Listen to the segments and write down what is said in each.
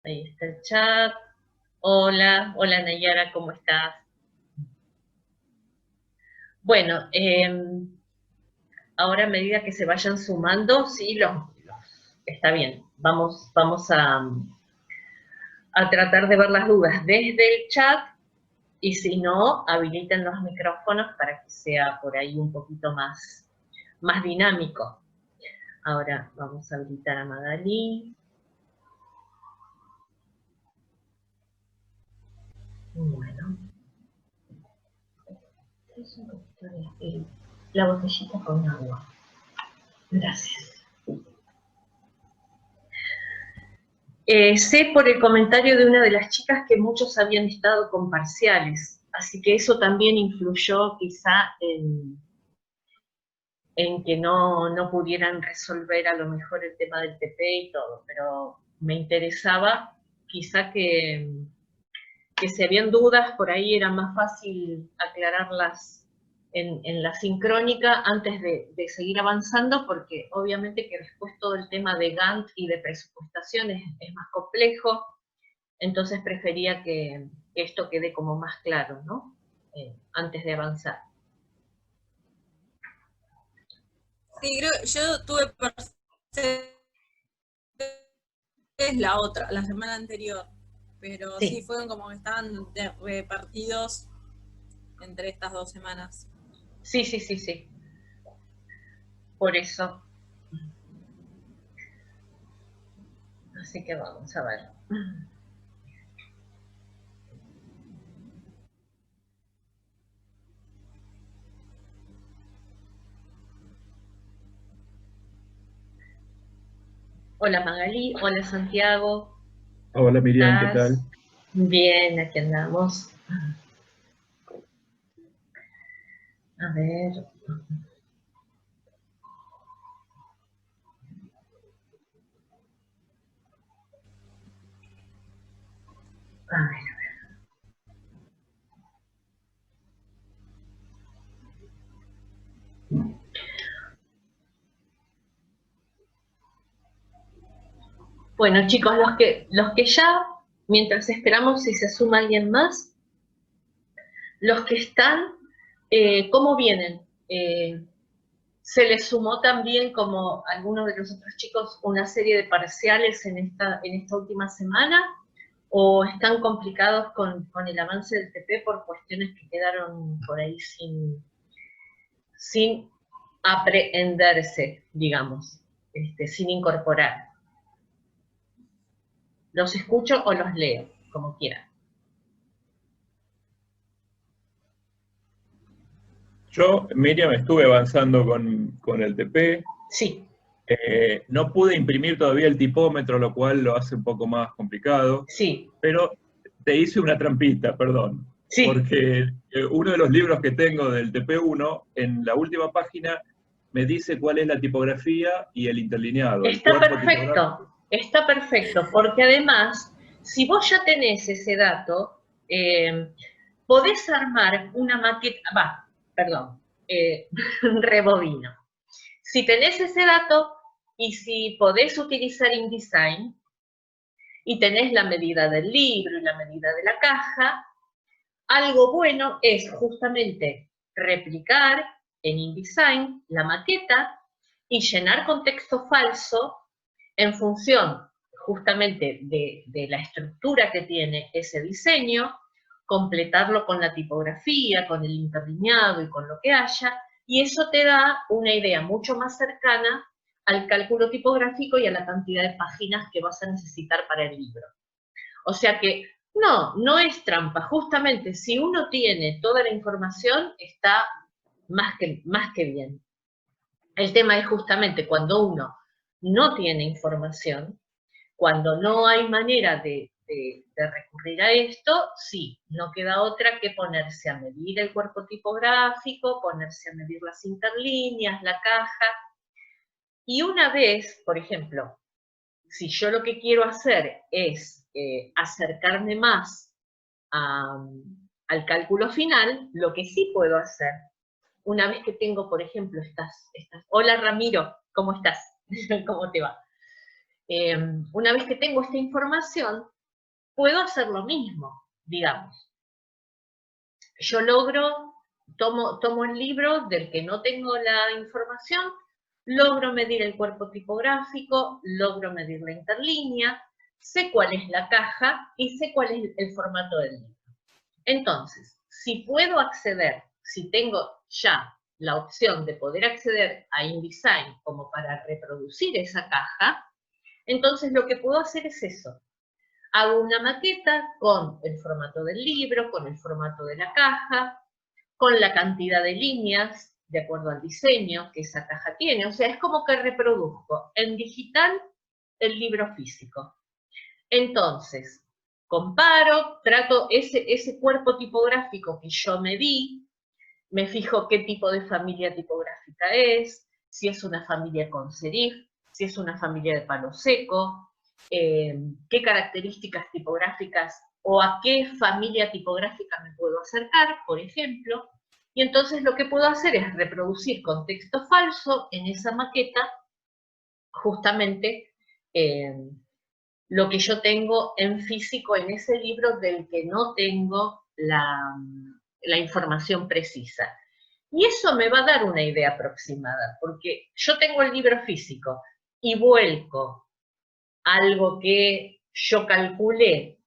Ahí está el chat. Hola, hola Nayara, ¿cómo estás? Bueno, ahora a medida que se vayan sumando, sí, está bien. Vamos a tratar de ver las dudas desde el chat y si no, habiliten los micrófonos para que sea por ahí un poquito más dinámico. Ahora vamos a habilitar a Magalí. Bueno. Es un poquito de la botellita con agua. Gracias. Sé por el comentario de una de las chicas que muchos habían estado con parciales, así que eso también influyó quizá en que no pudieran resolver a lo mejor el tema del TP y todo, pero me interesaba quizá que si habían dudas, por ahí era más fácil aclararlas en la sincrónica antes de seguir avanzando, porque obviamente que después todo el tema de Gantt y de presupuestación es más complejo, entonces prefería que esto quede como más claro, ¿no? Antes de avanzar. Sí, creo, yo tuve es la otra, la semana anterior, pero sí, Sí, fueron como que estaban repartidos entre estas 2 semanas. sí, sí, sí, sí. Por eso. Así que vamos a ver. Hola Magalí, hola Santiago, ¿cómo Hola Miriam, ¿qué estás? tal? Bien, aquí andamos. A ver. A ver. Bueno, chicos, los que ya, mientras esperamos si se suma alguien más, los que están, ¿cómo vienen? ¿Se les sumó también, como algunos de los otros chicos, una serie de parciales en esta última semana? ¿O están complicados con el avance del TP por cuestiones que quedaron por ahí sin aprehenderse, digamos, sin incorporar? ¿Los escucho o los leo? Como quieran. Yo, Miriam, estuve avanzando con el TP. Sí, No pude imprimir todavía el tipómetro, lo cual lo hace un poco más complicado, sí, pero te hice una trampita, perdón, sí. porque uno de los libros que tengo del TP1, en la última página, me dice cuál es la tipografía y el interlineado, el cuerpo tipográfico. Está perfecto, porque además, si vos ya tenés ese dato, podés armar una maqueta, perdón, rebobino. Si tenés ese dato y si podés utilizar InDesign y tenés la medida del libro y la medida de la caja, algo bueno es justamente replicar en InDesign la maqueta y llenar con texto falso en función justamente de la estructura que tiene ese diseño, completarlo con la tipografía, con el interlineado y con lo que haya, y eso te da una idea mucho más cercana al cálculo tipográfico y a la cantidad de páginas que vas a necesitar para el libro. O sea que no es trampa. Justamente si uno tiene toda la información, está más que bien. El tema es justamente cuando uno no tiene información, cuando no hay manera de recurrir a esto, sí, no queda otra que ponerse a medir el cuerpo tipográfico, ponerse a medir las interlíneas, la caja. Y una vez, por ejemplo, si yo lo que quiero hacer es acercarme más al cálculo final, lo que sí puedo hacer, una vez que tengo, por ejemplo, Hola Ramiro, ¿cómo estás? ¿Cómo te va? una vez que tengo esta información, puedo hacer lo mismo, digamos. Yo logro, tomo el libro del que no tengo la información, logro medir el cuerpo tipográfico, logro medir la interlínea, sé cuál es la caja y sé cuál es el formato del libro. Entonces, si puedo acceder, si tengo ya la opción de poder acceder a InDesign como para reproducir esa caja, entonces lo que puedo hacer es eso. Hago una maqueta con el formato del libro, con el formato de la caja, con la cantidad de líneas, de acuerdo al diseño que esa caja tiene. O sea, es como que reproduzco en digital el libro físico. Entonces, comparo, trato ese cuerpo tipográfico que yo medí, me fijo qué tipo de familia tipográfica es, si es una familia con serif, si es una familia de palo seco, qué características tipográficas o a qué familia tipográfica me puedo acercar, por ejemplo. Y entonces lo que puedo hacer es reproducir con texto falso en esa maqueta justamente lo que yo tengo en físico en ese libro del que no tengo la información precisa. Y eso me va a dar una idea aproximada, porque yo tengo el libro físico y vuelco algo que yo calculé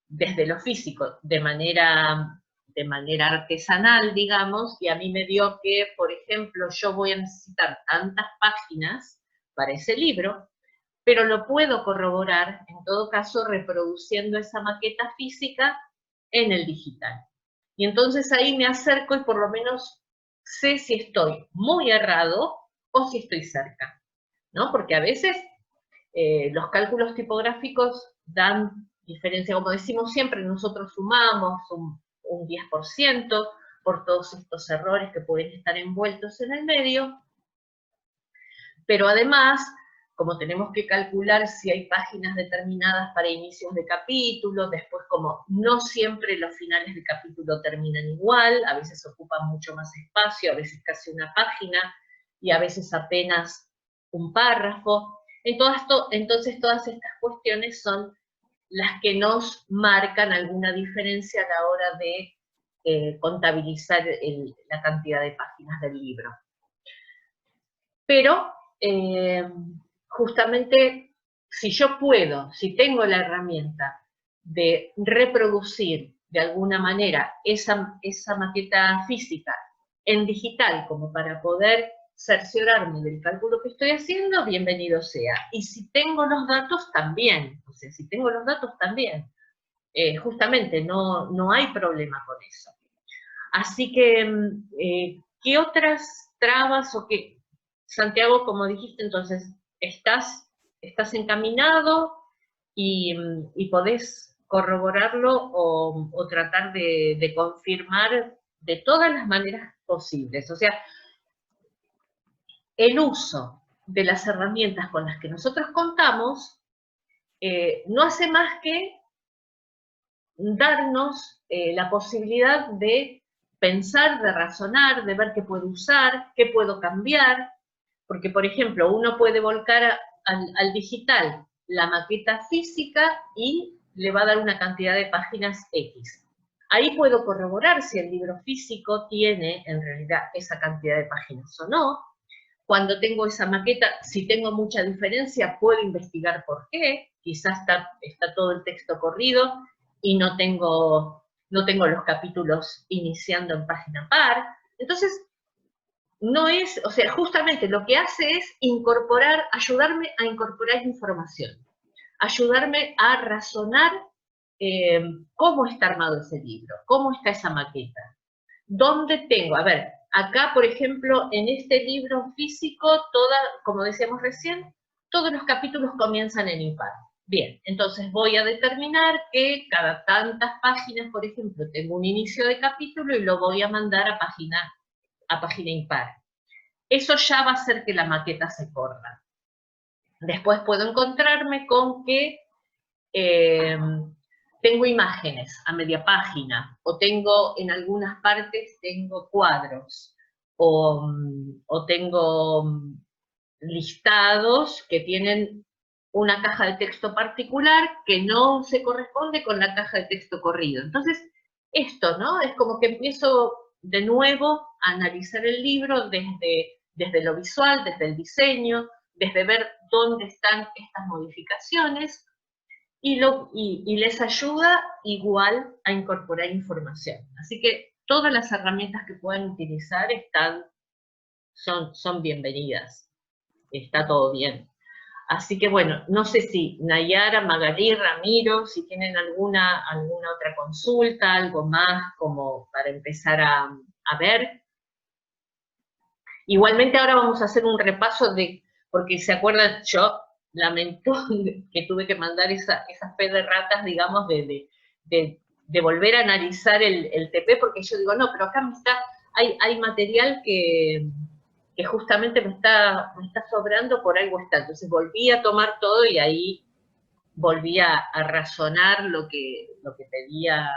desde lo físico de manera artesanal, digamos, y a mí me dio que, por ejemplo, yo voy a necesitar tantas páginas para ese libro, pero lo puedo corroborar, en todo caso, reproduciendo esa maqueta física en el digital. Y entonces ahí me acerco y por lo menos sé si estoy muy errado o si estoy cerca, ¿no? Porque a veces los cálculos tipográficos dan diferencia, como decimos siempre, nosotros sumamos un 10% por todos estos errores que pueden estar envueltos en el medio, pero además, como tenemos que calcular si hay páginas determinadas para inicios de capítulo, después como no siempre los finales de capítulo terminan igual, a veces ocupan mucho más espacio, a veces casi una página, y a veces apenas un párrafo. Entonces todas estas cuestiones son las que nos marcan alguna diferencia a la hora de contabilizar la cantidad de páginas del libro. Pero justamente si yo puedo, si tengo la herramienta de reproducir de alguna manera esa maqueta física en digital como para poder cerciorarme del cálculo que estoy haciendo, bienvenido sea. Y si tengo los datos también, o sea, si tengo los datos también, justamente no hay problema con eso. Así que, ¿qué otras trabas o qué? Santiago, como dijiste, entonces, estás encaminado y podés corroborarlo o tratar de confirmar de todas las maneras posibles. O sea, el uso de las herramientas con las que nosotros contamos no hace más que darnos la posibilidad de pensar, de razonar, de ver qué puedo usar, qué puedo cambiar, porque, por ejemplo, uno puede volcar al digital la maqueta física y le va a dar una cantidad de páginas X. Ahí puedo corroborar si el libro físico tiene, en realidad, esa cantidad de páginas o no. Cuando tengo esa maqueta, si tengo mucha diferencia, puedo investigar por qué. Quizás está todo el texto corrido y no tengo los capítulos iniciando en página par. Entonces, no es, o sea, justamente lo que hace es ayudarme a incorporar información, ayudarme a razonar cómo está armado ese libro, cómo está esa maqueta, dónde tengo, a ver, acá, por ejemplo, en este libro físico, como decíamos recién, todos los capítulos comienzan en impar. Bien, entonces voy a determinar que cada tantas páginas, por ejemplo, tengo un inicio de capítulo y lo voy a mandar a página impar. Eso ya va a hacer que la maqueta se corra. Después puedo encontrarme con que tengo imágenes a media página, o tengo en algunas partes tengo cuadros, o tengo listados que tienen una caja de texto particular que no se corresponde con la caja de texto corrido. Entonces, esto, ¿no? Es como que empiezo de nuevo a analizar el libro desde lo visual, desde el diseño, desde ver dónde están estas modificaciones, y les ayuda igual a incorporar información. Así que todas las herramientas que puedan utilizar son bienvenidas. Está todo bien. Así que bueno, no sé si Nayara, Magalí, Ramiro, si tienen alguna otra consulta, algo más como para empezar a ver. Igualmente ahora vamos a hacer un repaso porque se acuerdan, yo lamento que tuve que mandar esa fe de ratas, digamos, de volver a analizar el TP, porque yo digo, no, pero acá hay material que justamente me está sobrando, por algo está. Entonces volví a tomar todo y ahí volví a razonar lo que pedía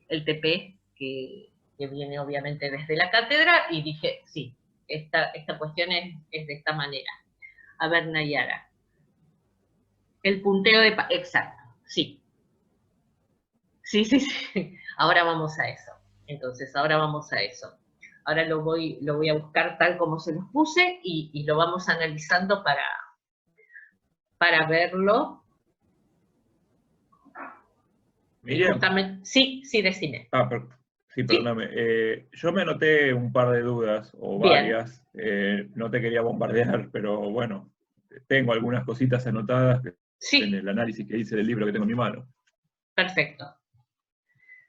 el TP, que viene obviamente desde la cátedra, y dije, sí, esta cuestión es de esta manera. A ver, Nayara. El punteo exacto, sí. Sí. Ahora vamos a eso. Entonces, ahora vamos a eso. Ahora lo voy a buscar tal como se los puse y lo vamos analizando para verlo. Miriam. Sí, decime. Sí, perdóname. Yo me anoté un par de dudas, o Bien. varias. No te quería bombardear, pero bueno, tengo algunas cositas anotadas en el análisis que hice del libro que tengo en mi mano. Perfecto.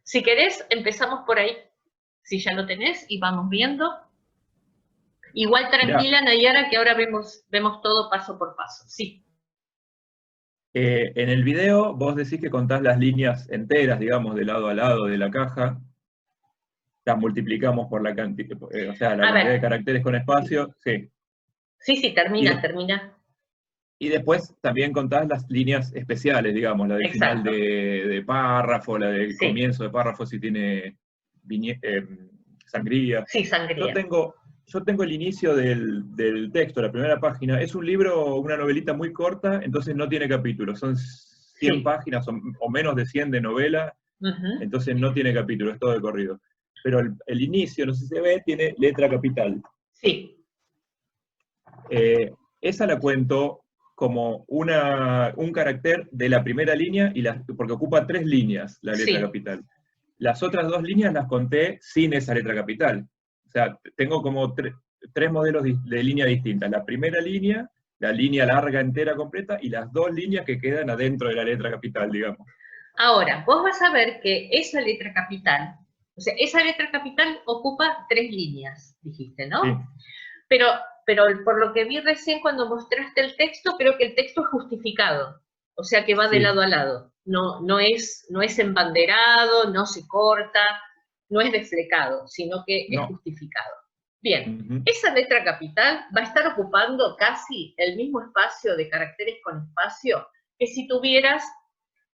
Si querés, empezamos por ahí. Si ya lo tenés y vamos viendo. Igual tranquila, Nayara, que ahora vemos todo paso por paso. Sí. En el video vos decís que contás las líneas enteras, digamos, de lado a lado de la caja. Las multiplicamos por la cantidad, o sea, la cantidad de caracteres con espacio. Sí. Sí, termina. Y después también contás las líneas especiales, digamos, la del final de párrafo, la del comienzo de párrafo si tiene sangría. Sí, sangría. Yo tengo el inicio del texto, la primera página. Es un libro, una novelita muy corta, entonces no tiene capítulos. Son 100 páginas o menos de 100 de novela, entonces no tiene capítulos, es todo de corrido. Pero el inicio, no sé si se ve, tiene letra capital. Sí. Esa la cuento como un carácter de la primera línea, porque ocupa 3 líneas la letra capital. Las otras 2 líneas las conté sin esa letra capital. O sea, tengo como 3 modelos de línea distintas. La primera línea, la línea larga entera completa, y las 2 líneas que quedan adentro de la letra capital, digamos. Ahora, vos vas a ver que esa letra capital, o sea, esa letra capital ocupa 3 líneas, dijiste, ¿no? Sí. Pero por lo que vi recién cuando mostraste el texto, creo que el texto es justificado, o sea que va de lado a lado, no es embanderado, no se corta, no es desflecado, sino que es justificado. Bien, esa letra capital va a estar ocupando casi el mismo espacio de caracteres con espacio que si tuvieras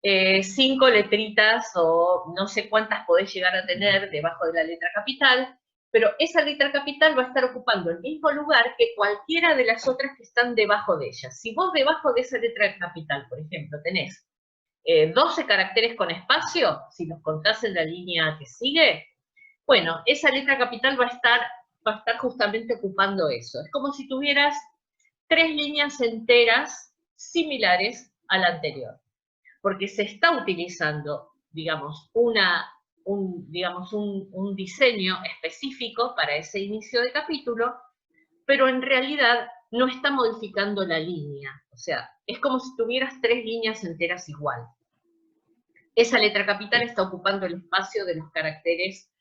5 letritas o no sé cuántas podés llegar a tener debajo de la letra capital, pero esa letra capital va a estar ocupando el mismo lugar que cualquiera de las otras que están debajo de ella. Si vos debajo de esa letra capital, por ejemplo, tenés 12 caracteres con espacio, si los contás en la línea que sigue, bueno, esa letra capital va a estar justamente ocupando eso. Es como si tuvieras 3 líneas enteras similares a la anterior, porque se está utilizando, digamos, un diseño específico para ese inicio de capítulo, pero en realidad no está modificando la línea. O sea, es como si tuvieras 3 líneas enteras igual. Esa letra capital está ocupando el espacio de los caracteres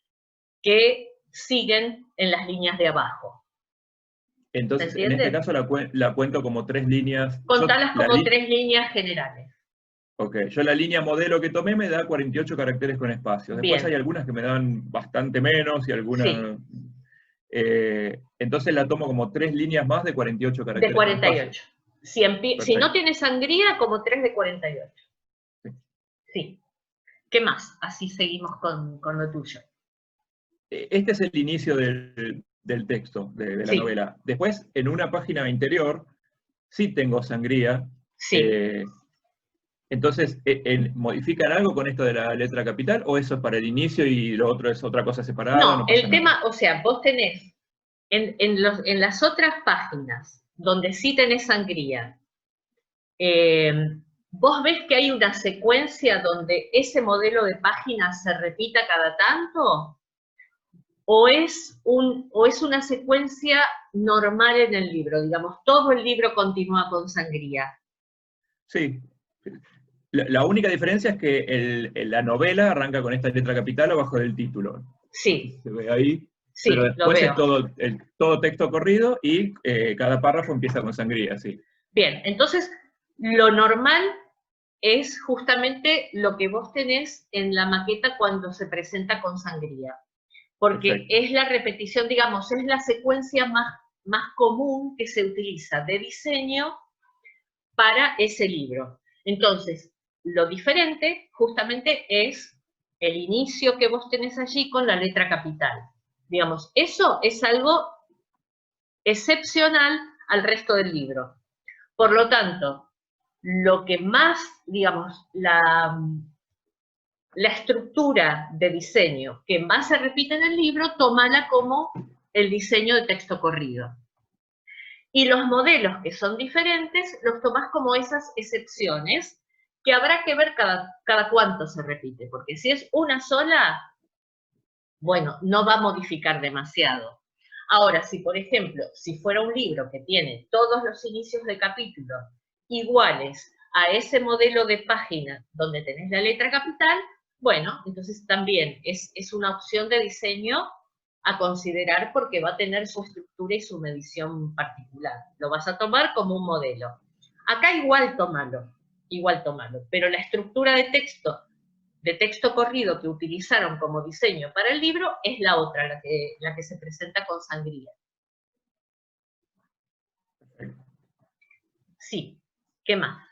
que siguen en las líneas de abajo. Entonces, en este caso la cuento como 3 líneas. Contalas como 3 líneas generales. Ok, yo la línea modelo que tomé me da 48 caracteres con espacio. Después hay algunas que me dan bastante menos y algunas... entonces la tomo como 3 líneas más de 48 caracteres. De 48. Si no tiene sangría, como 3 de 48. Sí. ¿Qué más? Así seguimos con lo tuyo. Este es el inicio del texto, de la novela. Después, en una página interior, sí tengo sangría. Sí. Entonces, ¿modifican algo con esto de la letra capital o eso es para el inicio y lo otro es otra cosa separada? No, No pasa el nada. tema, o sea, vos tenés en las otras páginas donde sí tenés sangría, vos ves que hay una secuencia donde ese modelo de página se repita cada tanto, o es una secuencia normal en el libro, digamos, todo el libro continúa con sangría. Sí. La única diferencia es que la novela arranca con esta letra capital abajo del título. Sí, Se ve ahí, pero sí, lo después es veo. todo texto corrido y cada párrafo empieza con sangría, sí. Bien, entonces lo normal es justamente lo que vos tenés en la maqueta cuando se presenta con sangría, porque Perfecto. es la repetición, digamos, es la secuencia más común que se utiliza de diseño para ese libro. Entonces, lo diferente justamente es el inicio que vos tenés allí con la letra capital. Digamos, eso es algo excepcional al resto del libro. Por lo tanto, lo que más, digamos, la estructura de diseño que más se repite en el libro, tómala como el diseño de texto corrido. Y los modelos que son diferentes, los tomás como esas excepciones que habrá que ver cada cuánto se repite, porque si es una sola, bueno, no va a modificar demasiado. Ahora, si por ejemplo, si fuera un libro que tiene todos los inicios de capítulo iguales a ese modelo de página donde tenés la letra capital, bueno, entonces también es una opción de diseño a considerar porque va a tener su estructura y su medición particular. Lo vas a tomar como un modelo. Acá igual tómalo, pero la estructura de texto corrido que utilizaron como diseño para el libro es la otra, la que se presenta con sangría. Sí, ¿qué más?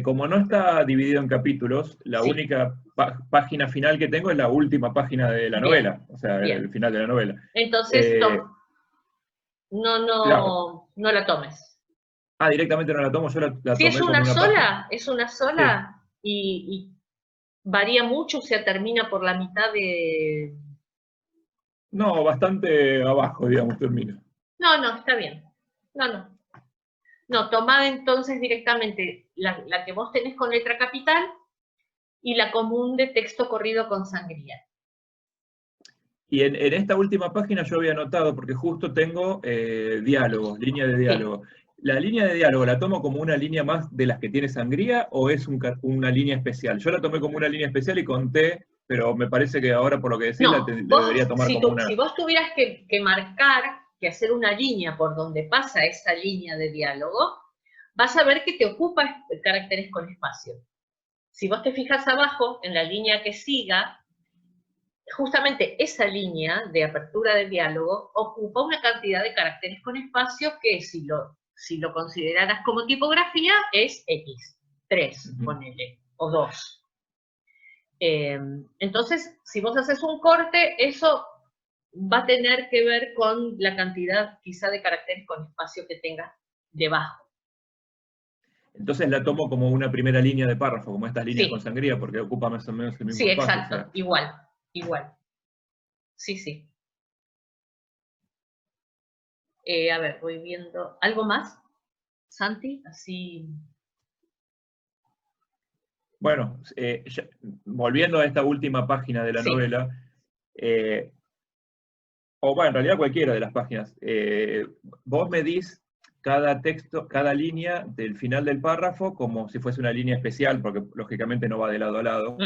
Como no está dividido en capítulos, la Sí. única página final que tengo es la última página de la Bien, novela, o sea, bien. el final de la novela. Entonces, Claro. no la tomes. Directamente no la tomo, yo la Si tomé como una página. es una Sí. sola y varía mucho, o sea, termina por la mitad de... No, bastante abajo, digamos, termina. No, está bien. No. No, tomad entonces directamente la que vos tenés con letra capital y la común de texto corrido con sangría. Y en esta última página yo había notado, porque justo tengo diálogos, línea de Sí. diálogo. ¿La línea de diálogo la tomo como una línea más de las que tiene sangría o es una línea especial? Yo la tomé como una línea especial y conté, pero me parece que ahora por lo que decís No, la debería tomar como si una... vos tuvieras que marcar, que hacer una línea por donde pasa esa línea de diálogo, vas a ver que te ocupa caracteres con espacio. Si vos te fijas abajo, en la línea que siga, justamente esa línea de apertura de diálogo ocupa una cantidad de caracteres con espacio que si lo consideraras como tipografía es X, 3, ponele, o 2. Entonces, si vos haces un corte, eso va a tener que ver con la cantidad quizá de caracteres con espacio que tengas debajo. Entonces la tomo como una primera línea de párrafo, como estas líneas con Sí, sangría, porque ocupa más o menos el mismo sí, espacio. O exacto, sea, igual. Sí. A ver, voy viendo. ¿Algo más, Santi? Así. bueno, volviendo a esta última página de la Sí, novela, o bueno, en realidad cualquiera de las páginas, vos medís cada texto, cada línea del final del párrafo como si fuese una línea especial, porque lógicamente no va de lado a lado.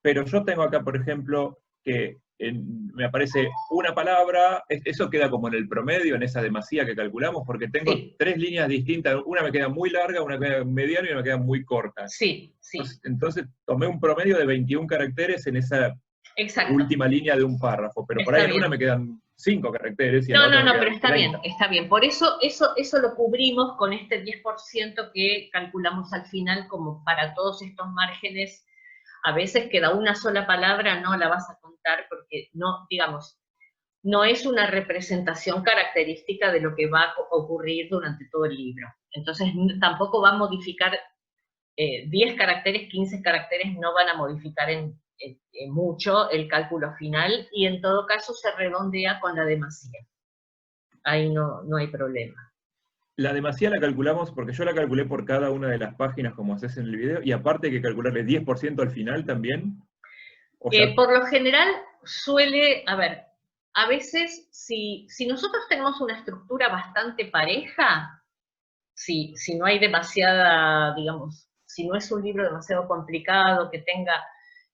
Pero yo tengo acá, por ejemplo, que me aparece una palabra, eso queda como en el promedio, en esa demasía que calculamos, porque tengo sí, tres líneas distintas, una me queda muy larga, una me queda mediana y una me queda muy corta. sí. Entonces tomé un promedio de 21 caracteres en esa Exacto. última línea de un párrafo, pero por ahí Está en una bien. me quedan 5 caracteres y en la No, otra me pero quedan está bien, 30. está bien. Por eso lo cubrimos con este 10% que calculamos al final como para todos estos márgenes. A veces queda una sola palabra, no la vas a contar porque no, digamos, no es una representación característica de lo que va a ocurrir durante todo el libro. Entonces tampoco va a modificar 10 caracteres, 15 caracteres, no van a modificar en mucho el cálculo final, y en todo caso se redondea con la demasía. Ahí no hay problema. La demasía la calculamos, porque yo la calculé por cada una de las páginas como haces en el video, y aparte hay que calcularle 10% al final también. Por lo general suele, a veces si nosotros tenemos una estructura bastante pareja, si no hay demasiada, digamos, si no es un libro demasiado complicado, que tenga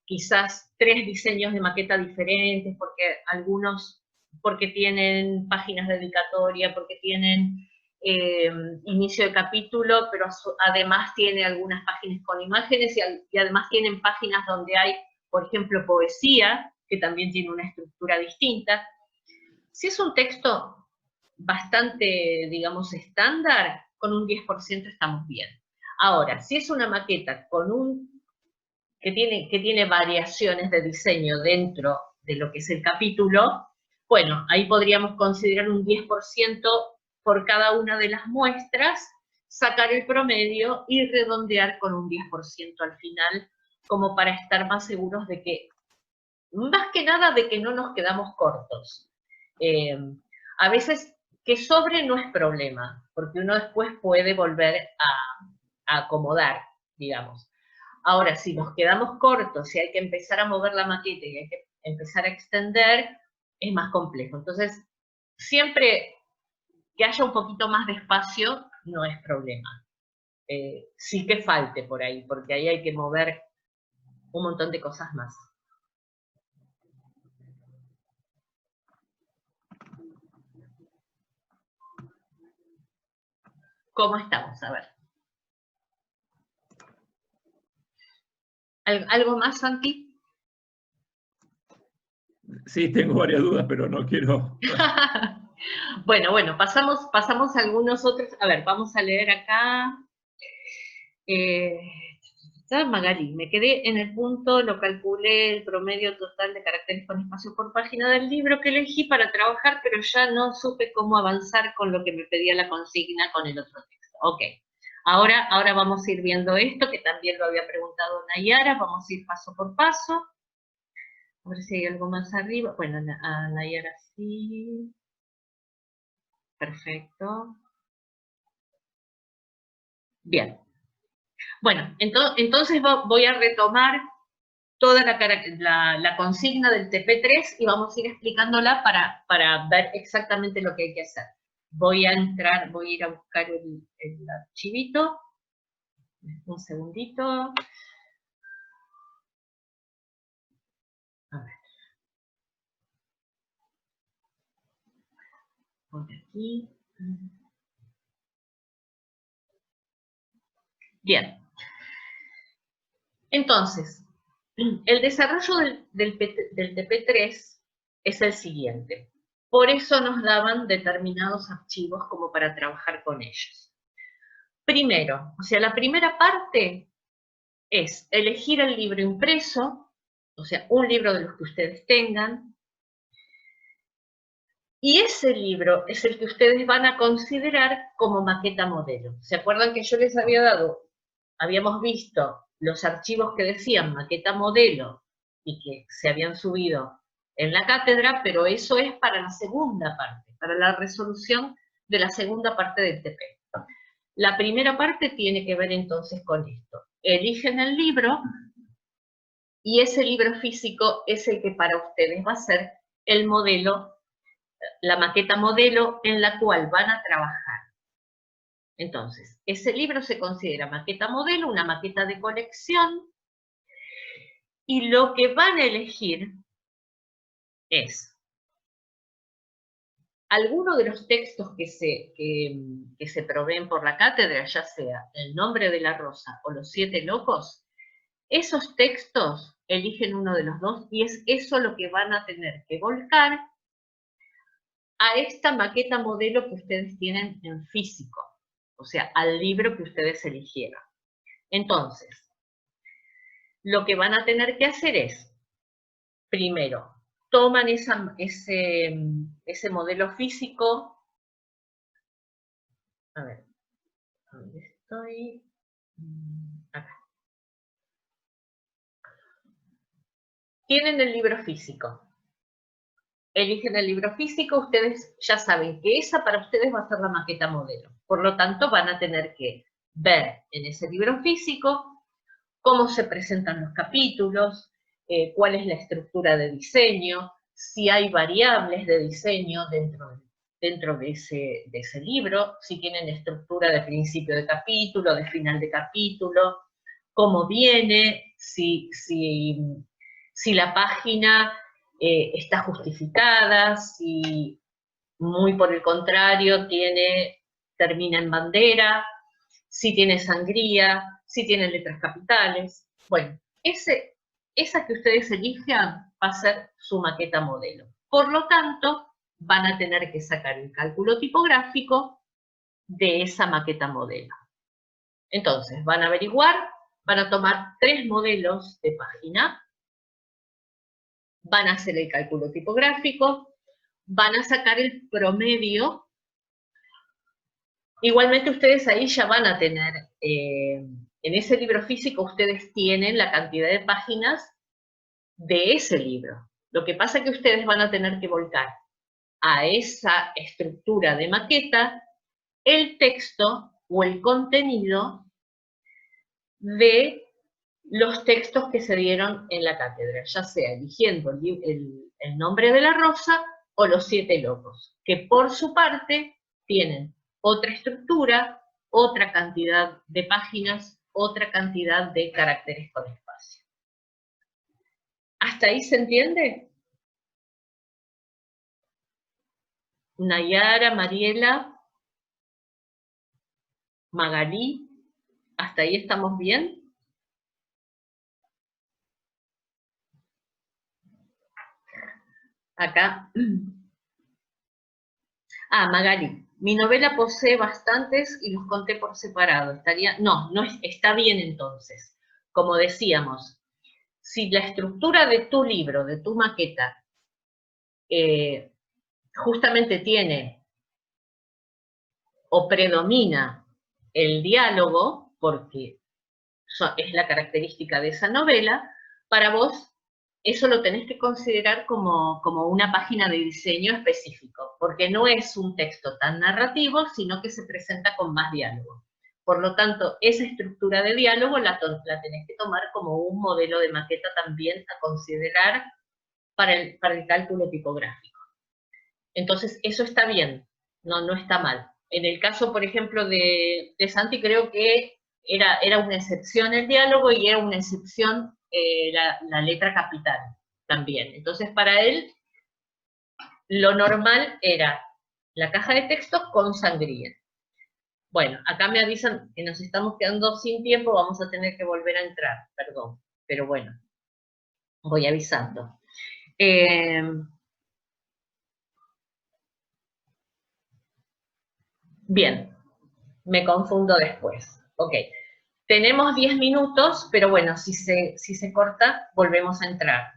quizás 3 diseños de maqueta diferentes, porque tienen páginas dedicatorias, porque tienen inicio de capítulo, pero además tiene algunas páginas con imágenes y además tienen páginas donde hay, por ejemplo, poesía, que también tiene una estructura distinta. Si es un texto bastante, digamos, estándar, con un 10% estamos bien. Ahora, si es una maqueta que tiene variaciones de diseño dentro de lo que es el capítulo, bueno, ahí podríamos considerar un 10% por cada una de las muestras, sacar el promedio y redondear con un 10% al final, como para estar más seguros de que, más que nada, de que no nos quedamos cortos. A veces que sobre no es problema, porque uno después puede volver a acomodar, digamos. Ahora, si nos quedamos cortos, si hay que empezar a mover la maqueta y hay que empezar a extender, es más complejo. Entonces, siempre que haya un poquito más de espacio, no es problema. Sí que falte por ahí, porque ahí hay que mover un montón de cosas más. ¿Cómo estamos? A ver. ¿Algo más, Santi? Sí, tengo varias dudas, pero no quiero... Bueno, pasamos a algunos otros. A ver, vamos a leer acá. Magali, me quedé en el punto, lo calculé el promedio total de caracteres con espacio por página del libro que elegí para trabajar, pero ya no supe cómo avanzar con lo que me pedía la consigna con el otro texto. Ok, ahora vamos a ir viendo esto, que también lo había preguntado Nayara, vamos a ir paso por paso. A ver si hay algo más arriba. Bueno, a Nayara sí. Perfecto. Bien. Bueno, entonces voy a retomar toda la consigna del TP3 y vamos a ir explicándola para ver exactamente lo que hay que hacer. Voy a ir a buscar el archivito. Un segundito. A ver. Por aquí. Bien. Entonces, el desarrollo del TP3 es el siguiente. Por eso nos daban determinados archivos como para trabajar con ellos. Primero, o sea, la primera parte es elegir el libro impreso, o sea, un libro de los que ustedes tengan, y ese libro es el que ustedes van a considerar como maqueta modelo. ¿Se acuerdan que yo les habíamos visto los archivos que decían maqueta modelo y que se habían subido en la cátedra, pero eso es para la segunda parte, para la resolución de la segunda parte del TP. La primera parte tiene que ver entonces con esto. Eligen el libro y ese libro físico es el que para ustedes va a ser el modelo, la maqueta modelo en la cual van a trabajar. Entonces, ese libro se considera maqueta modelo, una maqueta de colección, y lo que van a elegir es alguno de los textos que se proveen por la cátedra, ya sea El nombre de la rosa o Los 7 locos, esos textos eligen uno de los dos y es eso lo que van a tener que volcar a esta maqueta modelo que ustedes tienen en físico, o sea, al libro que ustedes eligieron. Entonces, lo que van a tener que hacer es, primero, toman ese modelo físico. A ver, ¿dónde estoy? Acá. Tienen el libro físico. Eligen el libro físico, ustedes ya saben que esa para ustedes va a ser la maqueta modelo. Por lo tanto, van a tener que ver en ese libro físico cómo se presentan los capítulos, cuál es la estructura de diseño, si hay variables de diseño dentro de ese libro, si tienen estructura de principio de capítulo, de final de capítulo, cómo viene, si la página está justificada, si muy por el contrario termina en bandera, si tiene sangría, si tiene letras capitales. Bueno, esa que ustedes elijan va a ser su maqueta modelo. Por lo tanto, van a tener que sacar el cálculo tipográfico de esa maqueta modelo. Entonces, van a averiguar, van a tomar 3 modelos de página, van a hacer el cálculo tipográfico, van a sacar el promedio. Igualmente ustedes ahí ya van a tener, en ese libro físico ustedes tienen la cantidad de páginas de ese libro. Lo que pasa es que ustedes van a tener que volcar a esa estructura de maqueta el texto o el contenido de los textos que se dieron en la cátedra, ya sea eligiendo el nombre de la rosa o los 7 locos, que por su parte tienen otra estructura, otra cantidad de páginas, otra cantidad de caracteres con espacio. ¿Hasta ahí se entiende? Nayara, Mariela, Magalí, ¿hasta ahí estamos bien? Acá. Magali, mi novela posee bastantes y los conté por separado. Está bien entonces. Como decíamos, si la estructura de tu libro, de tu maqueta, justamente tiene o predomina el diálogo, porque es la característica de esa novela, para vos eso lo tenés que considerar como una página de diseño específico, porque no es un texto tan narrativo, sino que se presenta con más diálogo. Por lo tanto, esa estructura de diálogo la tenés que tomar como un modelo de maqueta también a considerar para el cálculo tipográfico. Entonces, eso está bien, no está mal. En el caso, por ejemplo, de Santi, creo que era una excepción el diálogo y era una excepción la letra capital también. Entonces, para él, lo normal era la caja de texto con sangría. Bueno, acá me avisan que nos estamos quedando sin tiempo, vamos a tener que volver a entrar, perdón. Pero bueno, voy avisando. Bien, me confundo después. Ok. Tenemos 10 minutos, pero bueno, si se corta, volvemos a entrar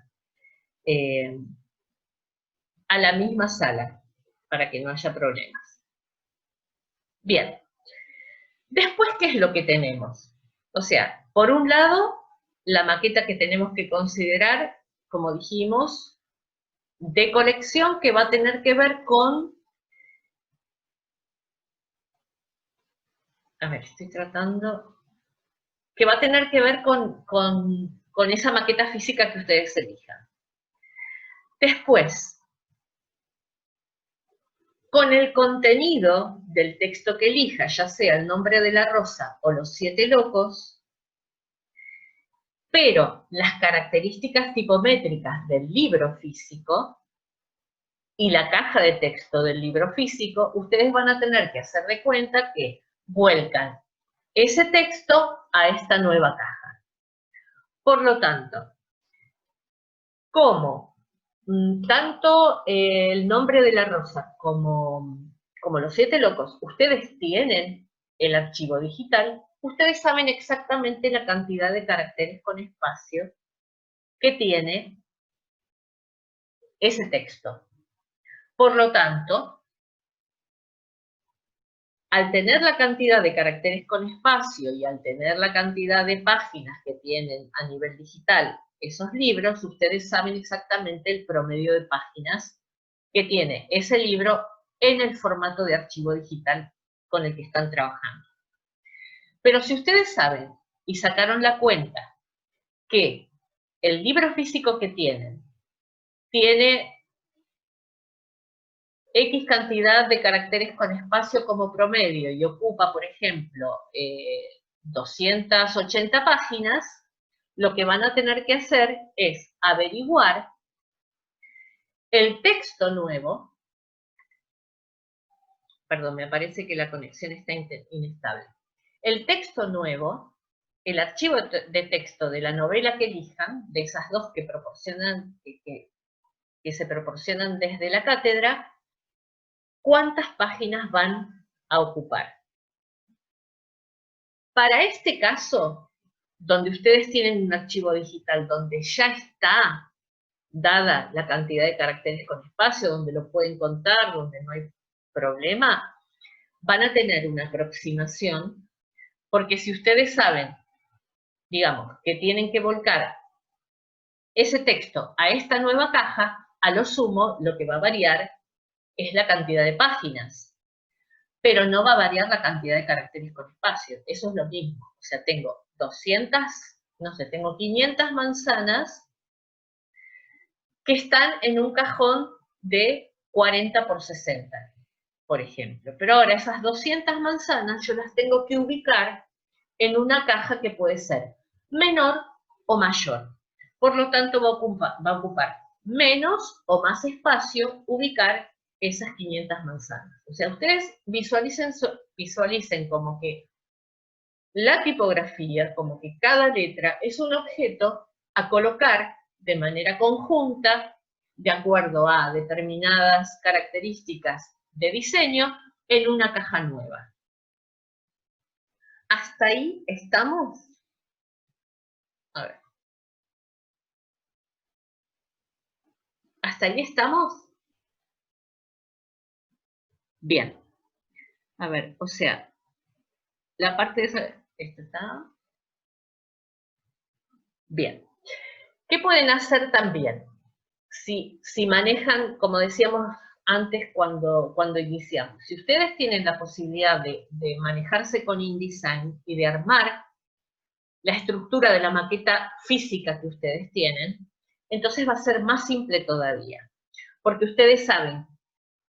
a la misma sala, para que no haya problemas. Bien. Después, ¿qué es lo que tenemos? O sea, por un lado, la maqueta que tenemos que considerar, como dijimos, de colección, que va a tener que ver con... A ver, estoy tratando... que va a tener que ver con esa maqueta física que ustedes elijan. Después, con el contenido del texto que elija, ya sea el nombre de la rosa o los 7 locos, pero las características tipométricas del libro físico y la caja de texto del libro físico, ustedes van a tener que hacer de cuenta que vuelcan ese texto a esta nueva caja. Por lo tanto, como tanto el nombre de la rosa como los 7 locos, ustedes tienen el archivo digital, ustedes saben exactamente la cantidad de caracteres con espacio que tiene ese texto. Por lo tanto, al tener la cantidad de caracteres con espacio y al tener la cantidad de páginas que tienen a nivel digital esos libros, ustedes saben exactamente el promedio de páginas que tiene ese libro en el formato de archivo digital con el que están trabajando. Pero si ustedes saben y sacaron la cuenta que el libro físico que tienen tiene X cantidad de caracteres con espacio como promedio y ocupa, por ejemplo, 280 páginas, lo que van a tener que hacer es averiguar el texto nuevo. Perdón, me parece que la conexión está inestable. El texto nuevo, el archivo de texto de la novela que elijan, de esas dos que proporcionan, que se proporcionan desde la cátedra, ¿cuántas páginas van a ocupar? Para este caso, donde ustedes tienen un archivo digital donde ya está dada la cantidad de caracteres con espacio, donde lo pueden contar, donde no hay problema, van a tener una aproximación, porque si ustedes saben, digamos, que tienen que volcar ese texto a esta nueva caja, a lo sumo, lo que va a variar es la cantidad de páginas, pero no va a variar la cantidad de caracteres con espacio. Eso es lo mismo. O sea, tengo 200, no sé, tengo 500 manzanas que están en un cajón de 40 por 60, por ejemplo. Pero ahora esas 200 manzanas yo las tengo que ubicar en una caja que puede ser menor o mayor. Por lo tanto, va a ocupar menos o más espacio ubicar esas 500 manzanas. O sea, ustedes visualicen como que la tipografía, como que cada letra es un objeto a colocar de manera conjunta, de acuerdo a determinadas características de diseño, en una caja nueva. ¿Hasta ahí estamos? A ver. ¿Hasta ahí estamos? Bien. A ver, o sea, la parte de esa... ¿Esto está? Bien. ¿Qué pueden hacer también? Si manejan, como decíamos antes cuando iniciamos, si ustedes tienen la posibilidad de manejarse con InDesign y de armar la estructura de la maqueta física que ustedes tienen, entonces va a ser más simple todavía. Porque ustedes saben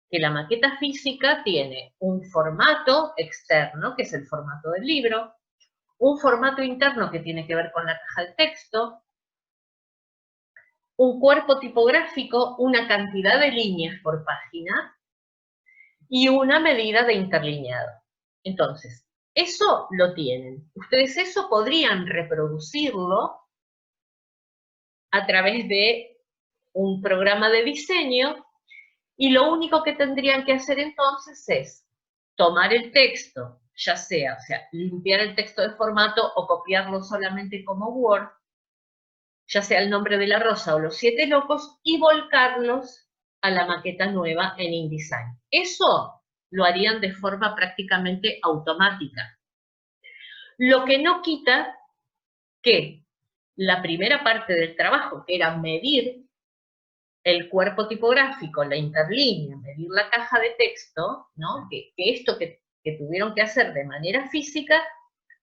que la maqueta física tiene un formato externo, que es el formato del libro, un formato interno que tiene que ver con la caja de texto, un cuerpo tipográfico, una cantidad de líneas por página y una medida de interlineado. Entonces, eso lo tienen. Ustedes eso podrían reproducirlo a través de un programa de diseño y lo único que tendrían que hacer entonces es tomar el texto, ya sea, o sea, limpiar el texto de formato o copiarlo solamente como Word, ya sea el nombre de la rosa o los 7 locos, y volcarlos a la maqueta nueva en InDesign. Eso lo harían de forma prácticamente automática. Lo que no quita que la primera parte del trabajo, que era medir el cuerpo tipográfico, la interlínea, medir la caja de texto, ¿no? Que esto que tuvieron que hacer de manera física,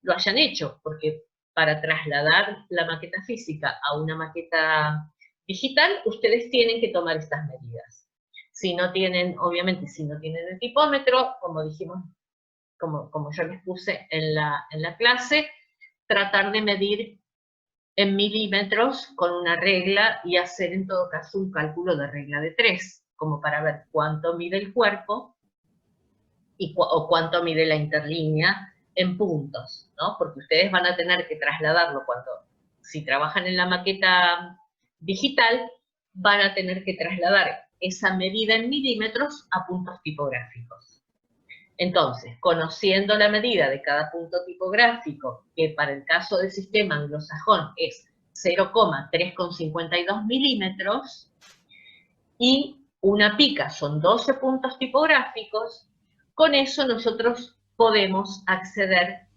lo hayan hecho, porque para trasladar la maqueta física a una maqueta digital, ustedes tienen que tomar estas medidas. Si no tienen, obviamente, si no tienen el tipómetro, como dijimos, como yo les puse en la clase, tratar de medir en milímetros con una regla y hacer en todo caso un cálculo de regla de 3, como para ver cuánto mide el cuerpo o cuánto mide la interlínea en puntos, ¿no? Porque ustedes van a tener que trasladarlo si trabajan en la maqueta digital, van a tener que trasladar esa medida en milímetros a puntos tipográficos. Entonces, conociendo la medida de cada punto tipográfico, que para el caso del sistema anglosajón es 0,352 milímetros, y una pica son 12 puntos tipográficos, con eso nosotros podemos acceder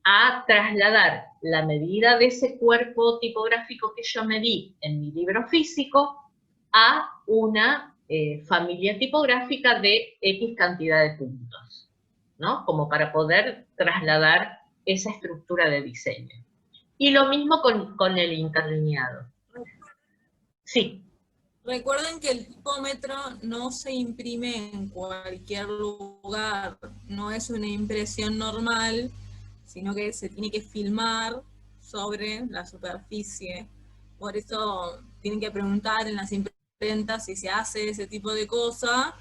a trasladar la medida de ese cuerpo tipográfico que yo medí en mi libro físico a una familia tipográfica de X cantidad de puntos, ¿no? Como para poder trasladar esa estructura de diseño. Y lo mismo con el interlineado. Sí. Recuerden que el tipómetro no se imprime en cualquier lugar, no es una impresión normal, sino que se tiene que filmar sobre la superficie. Por eso tienen que preguntar en las imprentas si se hace ese tipo de cosa,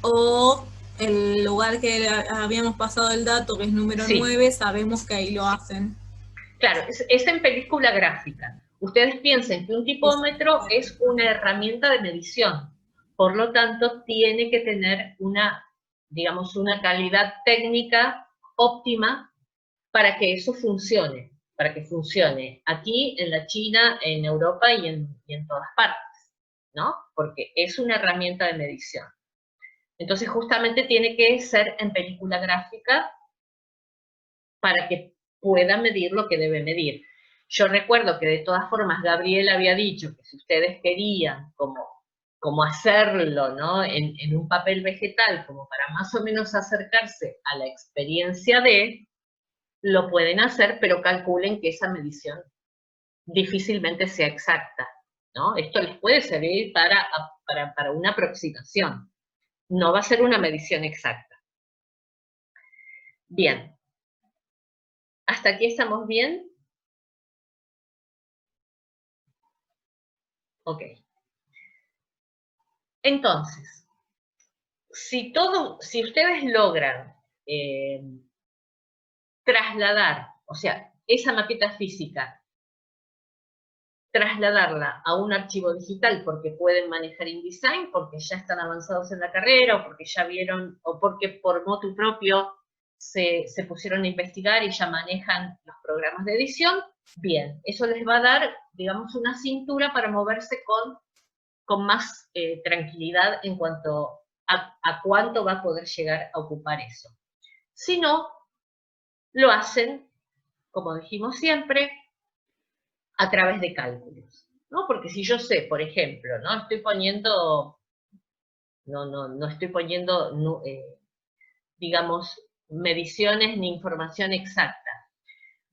o el lugar que habíamos pasado el dato, que es número 9, sabemos que ahí lo hacen. Claro, es en película gráfica. Ustedes piensen que un tipómetro es una herramienta de medición, por lo tanto tiene que tener una, digamos, una calidad técnica óptima para que eso funcione, para que funcione aquí, en la China, en Europa y en todas partes, ¿no? Porque es una herramienta de medición. Entonces justamente tiene que ser en película gráfica para que pueda medir lo que debe medir. Yo recuerdo que de todas formas Gabriel había dicho que si ustedes querían como hacerlo, ¿no? En un papel vegetal, como para más o menos acercarse a la experiencia de, lo pueden hacer, pero calculen que esa medición difícilmente sea exacta, ¿no? Esto les puede servir para una aproximación. No va a ser una medición exacta. Bien. ¿Hasta aquí estamos bien? Ok. Entonces, si ustedes logran trasladar, o sea, esa maqueta física, trasladarla a un archivo digital porque pueden manejar InDesign, porque ya están avanzados en la carrera, o porque ya vieron, o porque por motu propio se pusieron a investigar y ya manejan los programas de edición, bien, eso les va a dar, digamos, una cintura para moverse con más tranquilidad en cuanto a cuánto va a poder llegar a ocupar eso. Si no, lo hacen, como dijimos siempre, a través de cálculos, ¿no? Porque si yo sé, por ejemplo, no estoy poniendo, digamos, mediciones ni información exacta,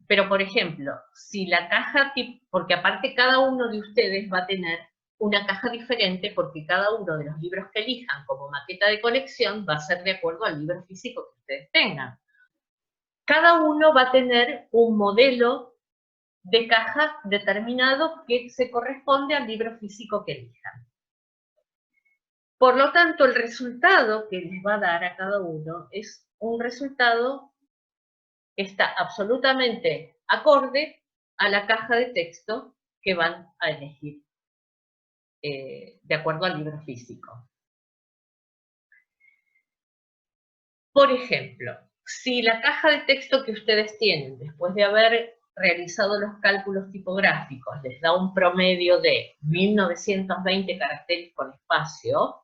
pero por ejemplo, si la caja, porque aparte cada uno de ustedes va a tener una caja diferente porque cada uno de los libros que elijan como maqueta de colección va a ser de acuerdo al libro físico que ustedes tengan. Cada uno va a tener un modelo de caja determinado que se corresponde al libro físico que elijan. Por lo tanto, el resultado que les va a dar a cada uno es un resultado que está absolutamente acorde a la caja de texto que van a elegir de acuerdo al libro físico. Por ejemplo, si la caja de texto que ustedes tienen, después de haber realizado los cálculos tipográficos, les da un promedio de 1920 caracteres con espacio,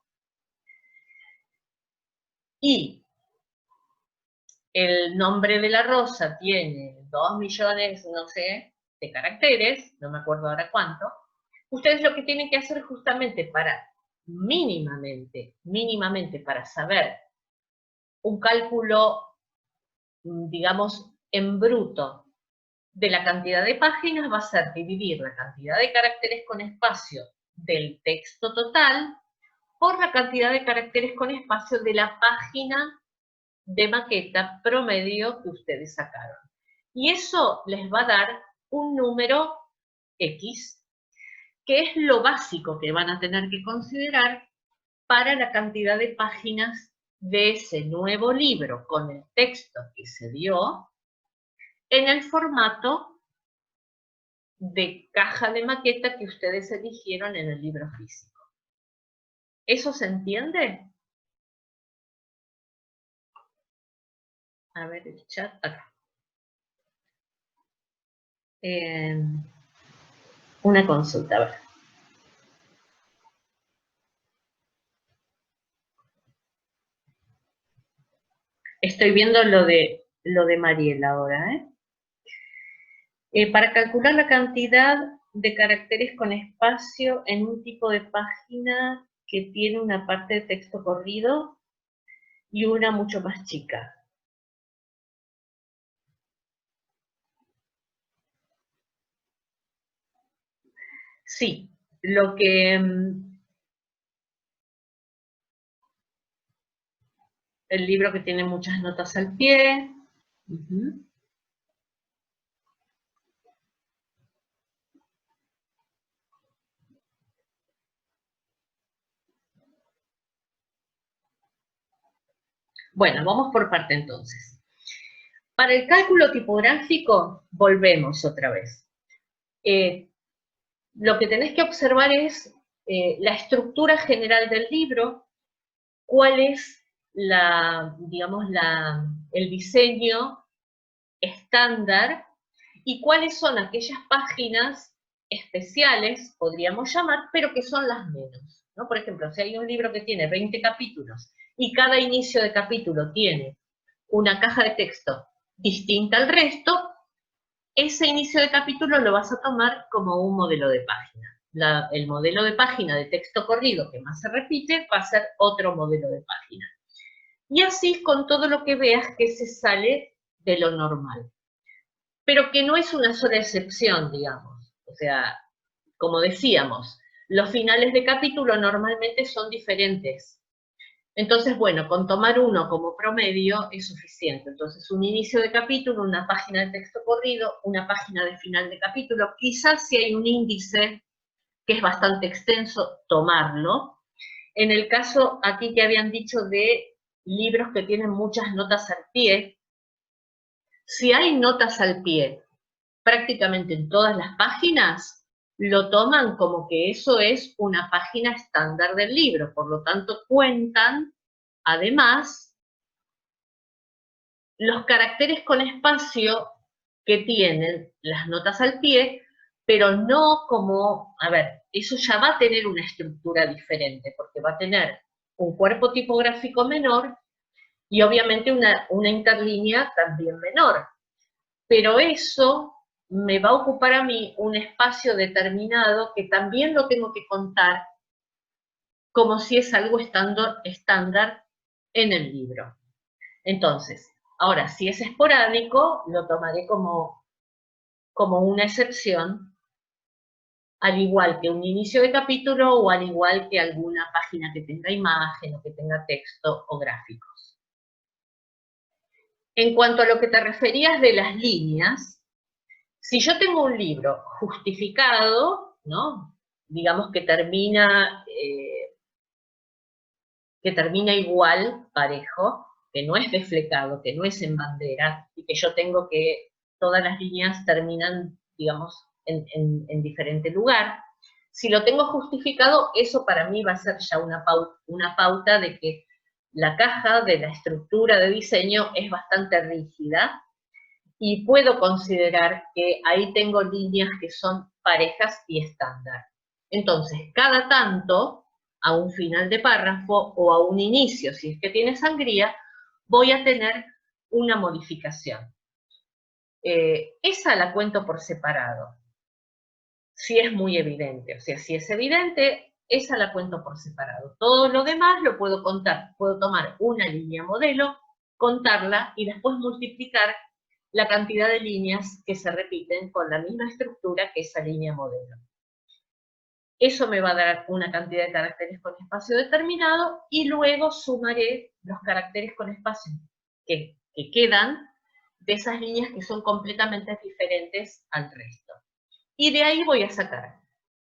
y el nombre de la rosa tiene 2 millones, no sé, de caracteres, no me acuerdo ahora cuánto, ustedes lo que tienen que hacer justamente para mínimamente para saber un cálculo, digamos, en bruto de la cantidad de páginas va a ser dividir la cantidad de caracteres con espacio del texto total por la cantidad de caracteres con espacio de la página de maqueta promedio que ustedes sacaron. Y eso les va a dar un número X, que es lo básico que van a tener que considerar para la cantidad de páginas de ese nuevo libro con el texto que se dio en el formato de caja de maqueta que ustedes eligieron en el libro físico. ¿Eso se entiende? A ver el chat acá. Una consulta, a ver. Estoy viendo lo de Mariela ahora, ¿eh? Para calcular la cantidad de caracteres con espacio en un tipo de página que tiene una parte de texto corrido y una mucho más chica. Sí, lo que... el libro que tiene muchas notas al pie. Uh-huh. Bueno, vamos por parte entonces. Para el cálculo tipográfico, volvemos otra vez. Lo que tenés que observar es la estructura general del libro, cuál es el diseño estándar y cuáles son aquellas páginas especiales, podríamos llamar, pero que son las menos, ¿no? Por ejemplo, si hay un libro que tiene 20 capítulos y cada inicio de capítulo tiene una caja de texto distinta al resto, ese inicio de capítulo lo vas a tomar como un modelo de página. El modelo de página de texto corrido que más se repite va a ser otro modelo de página. Y así con todo lo que veas que se sale de lo normal. Pero que no es una sola excepción, digamos. O sea, como decíamos, los finales de capítulo normalmente son diferentes. Entonces, bueno, con tomar uno como promedio es suficiente. Entonces, un inicio de capítulo, una página de texto corrido, una página de final de capítulo. Quizás si hay un índice que es bastante extenso, tomarlo. En el caso aquí que habían dicho de libros que tienen muchas notas al pie, si hay notas al pie prácticamente en todas las páginas, lo toman como que eso es una página estándar del libro, por lo tanto cuentan, además, los caracteres con espacio que tienen las notas al pie, pero no como, a ver, eso ya va a tener una estructura diferente, porque va a tener un cuerpo tipográfico menor y obviamente una interlínea también menor. Pero eso me va a ocupar a mí un espacio determinado que también lo tengo que contar como si es algo estándar en el libro. Entonces, ahora, si es esporádico, lo tomaré como una excepción, al igual que un inicio de capítulo o al igual que alguna página que tenga imagen o que tenga texto o gráficos. En cuanto a lo que te referías de las líneas, si yo tengo un libro justificado, ¿no? Digamos que termina igual, parejo, que no es desflecado, que no es en bandera, y que yo tengo que todas las líneas terminan, digamos, en diferente lugar. Si lo tengo justificado, eso para mí va a ser ya una pauta de que la caja de la estructura de diseño es bastante rígida y puedo considerar que ahí tengo líneas que son parejas y estándar. Entonces, cada tanto, a un final de párrafo o a un inicio, si es que tiene sangría, voy a tener una modificación. Esa la cuento por separado, si es muy evidente. O sea, si es evidente, esa la cuento por separado. Todo lo demás lo puedo contar. Puedo tomar una línea modelo, contarla y después multiplicar la cantidad de líneas que se repiten con la misma estructura que esa línea modelo. Eso me va a dar una cantidad de caracteres con espacio determinado y luego sumaré los caracteres con espacio que quedan de esas líneas que son completamente diferentes al resto. Y de ahí voy a sacar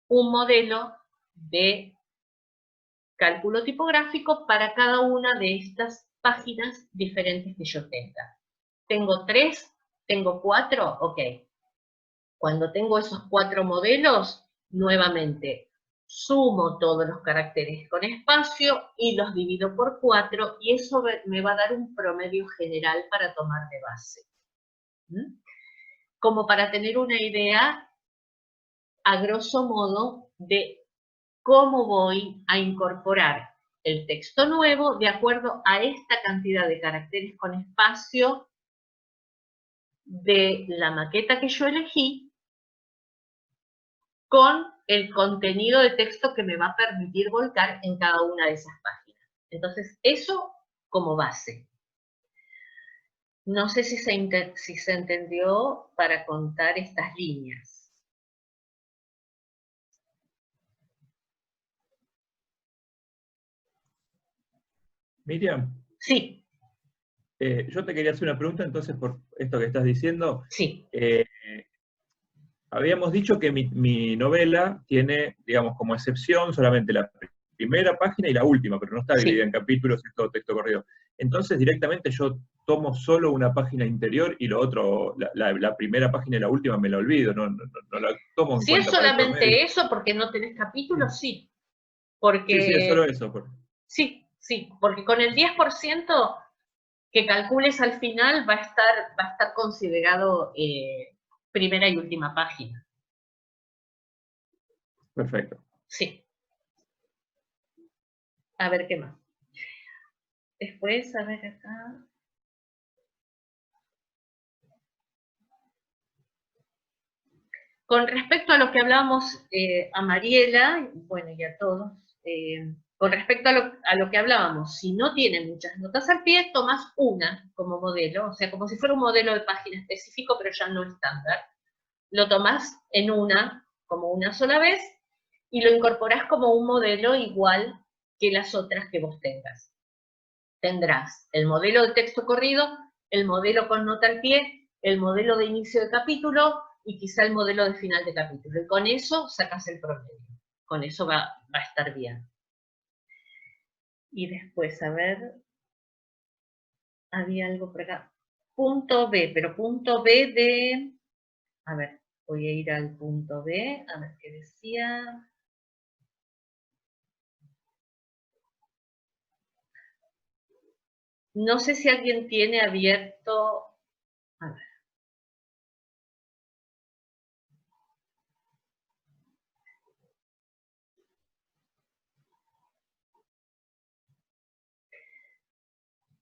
un modelo de cálculo tipográfico para cada una de estas páginas diferentes que yo tenga. ¿Tengo 3? ¿Tengo 4? Ok. Cuando tengo esos 4 modelos, nuevamente sumo todos los caracteres con espacio y los divido por 4 y eso me va a dar un promedio general para tomar de base. Como para tener una idea, a grosso modo, de cómo voy a incorporar el texto nuevo de acuerdo a esta cantidad de caracteres con espacio de la maqueta que yo elegí, con el contenido de texto que me va a permitir volcar en cada una de esas páginas. Entonces, eso como base. No sé si se entendió para contar estas líneas. Miriam, Sí, yo te quería hacer una pregunta entonces por esto que estás diciendo. sí, Habíamos dicho que mi novela tiene, digamos, como excepción solamente la primera página y la última, pero no está dividida sí. en capítulos, es todo texto corrido. Entonces, directamente yo tomo solo una página interior y lo otro, la primera página y la última me la olvido, no la tomo en Si es cuenta para el promedio. solamente eso, porque no tenés capítulos, sí. Sí, es solo Porque, eso. sí, porque con el 10% que calcules al final va a estar considerado primera y última página. Perfecto. Sí. A ver qué más. Después, a ver acá. Con respecto a lo que hablábamos a Mariela, bueno, y a todos, con respecto a lo que hablábamos, si no tienen muchas notas al pie, tomas una como modelo, o sea, como si fuera un modelo de página específico, pero ya no estándar. Lo tomás en una, como una sola vez, y lo incorporás como un modelo igual que las otras que vos tengas. Tendrás el modelo de texto corrido, el modelo con nota al pie, el modelo de inicio de capítulo y quizá el modelo de final de capítulo. Y con eso sacas el promedio. Con eso va a estar bien. Y después, a ver, había algo por acá. Punto B, pero punto B de... A ver, voy a ir al punto B, a ver qué decía. No sé si alguien tiene abierto... A ver.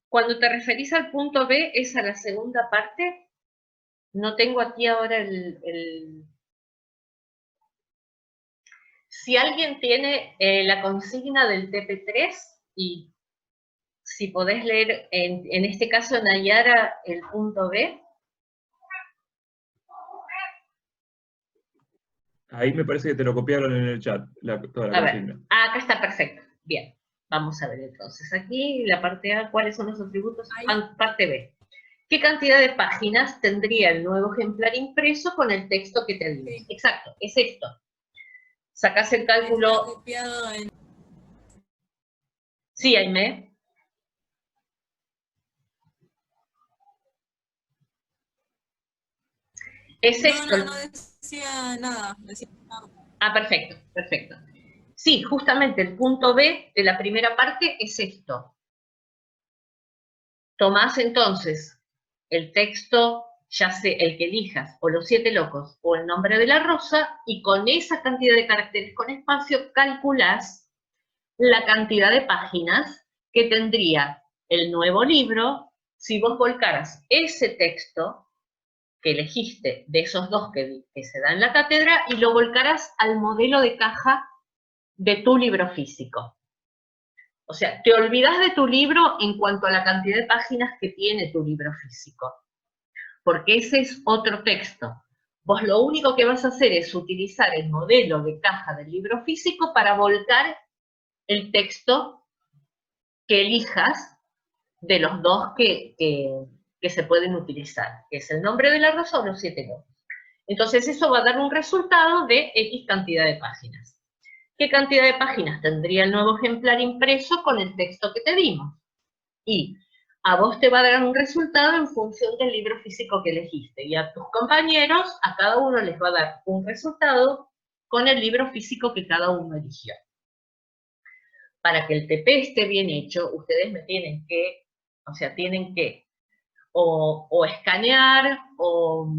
Cuando te referís al punto B, ¿es a la segunda parte? No tengo aquí ahora Si alguien tiene la consigna del TP3 y si podés leer, en este caso Nayara, el punto B. Ahí me parece que te lo copiaron en el chat, toda la A ver, consigna. acá está perfecto. Bien, vamos a ver entonces. Aquí la parte A, ¿cuáles son los atributos? Ahí. Parte B. ¿Qué cantidad de páginas tendría el nuevo ejemplar impreso con el texto que te dimos? Sí. Exacto, es esto. Sacás el Está cálculo. copiado en... Sí, Aimé. Es esto. No decía nada. Decía nada. Ah, perfecto, perfecto. Sí, justamente el punto B de la primera parte es esto. Tomás entonces el texto, ya sea el que elijas, o Los Siete Locos, o El Nombre de la Rosa, y con esa cantidad de caracteres con espacio calculás la cantidad de páginas que tendría el nuevo libro si vos volcaras ese texto que elegiste de esos dos que se da en la cátedra y lo volcarás al modelo de caja de tu libro físico. O sea, te olvidas de tu libro en cuanto a la cantidad de páginas que tiene tu libro físico, porque ese es otro texto. Vos lo único que vas a hacer es utilizar el modelo de caja del libro físico para volcar el texto que elijas de los dos que se pueden utilizar, que es El Nombre de la Rosa o Los Siete Locos. Entonces eso va a dar un resultado de X cantidad de páginas. ¿Qué cantidad de páginas tendría el nuevo ejemplar impreso con el texto que te dimos? Y a vos te va a dar un resultado en función del libro físico que elegiste. Y a tus compañeros, a cada uno les va a dar un resultado con el libro físico que cada uno eligió. Para que el TP esté bien hecho, ustedes me tienen que, o sea, tienen que o escanear o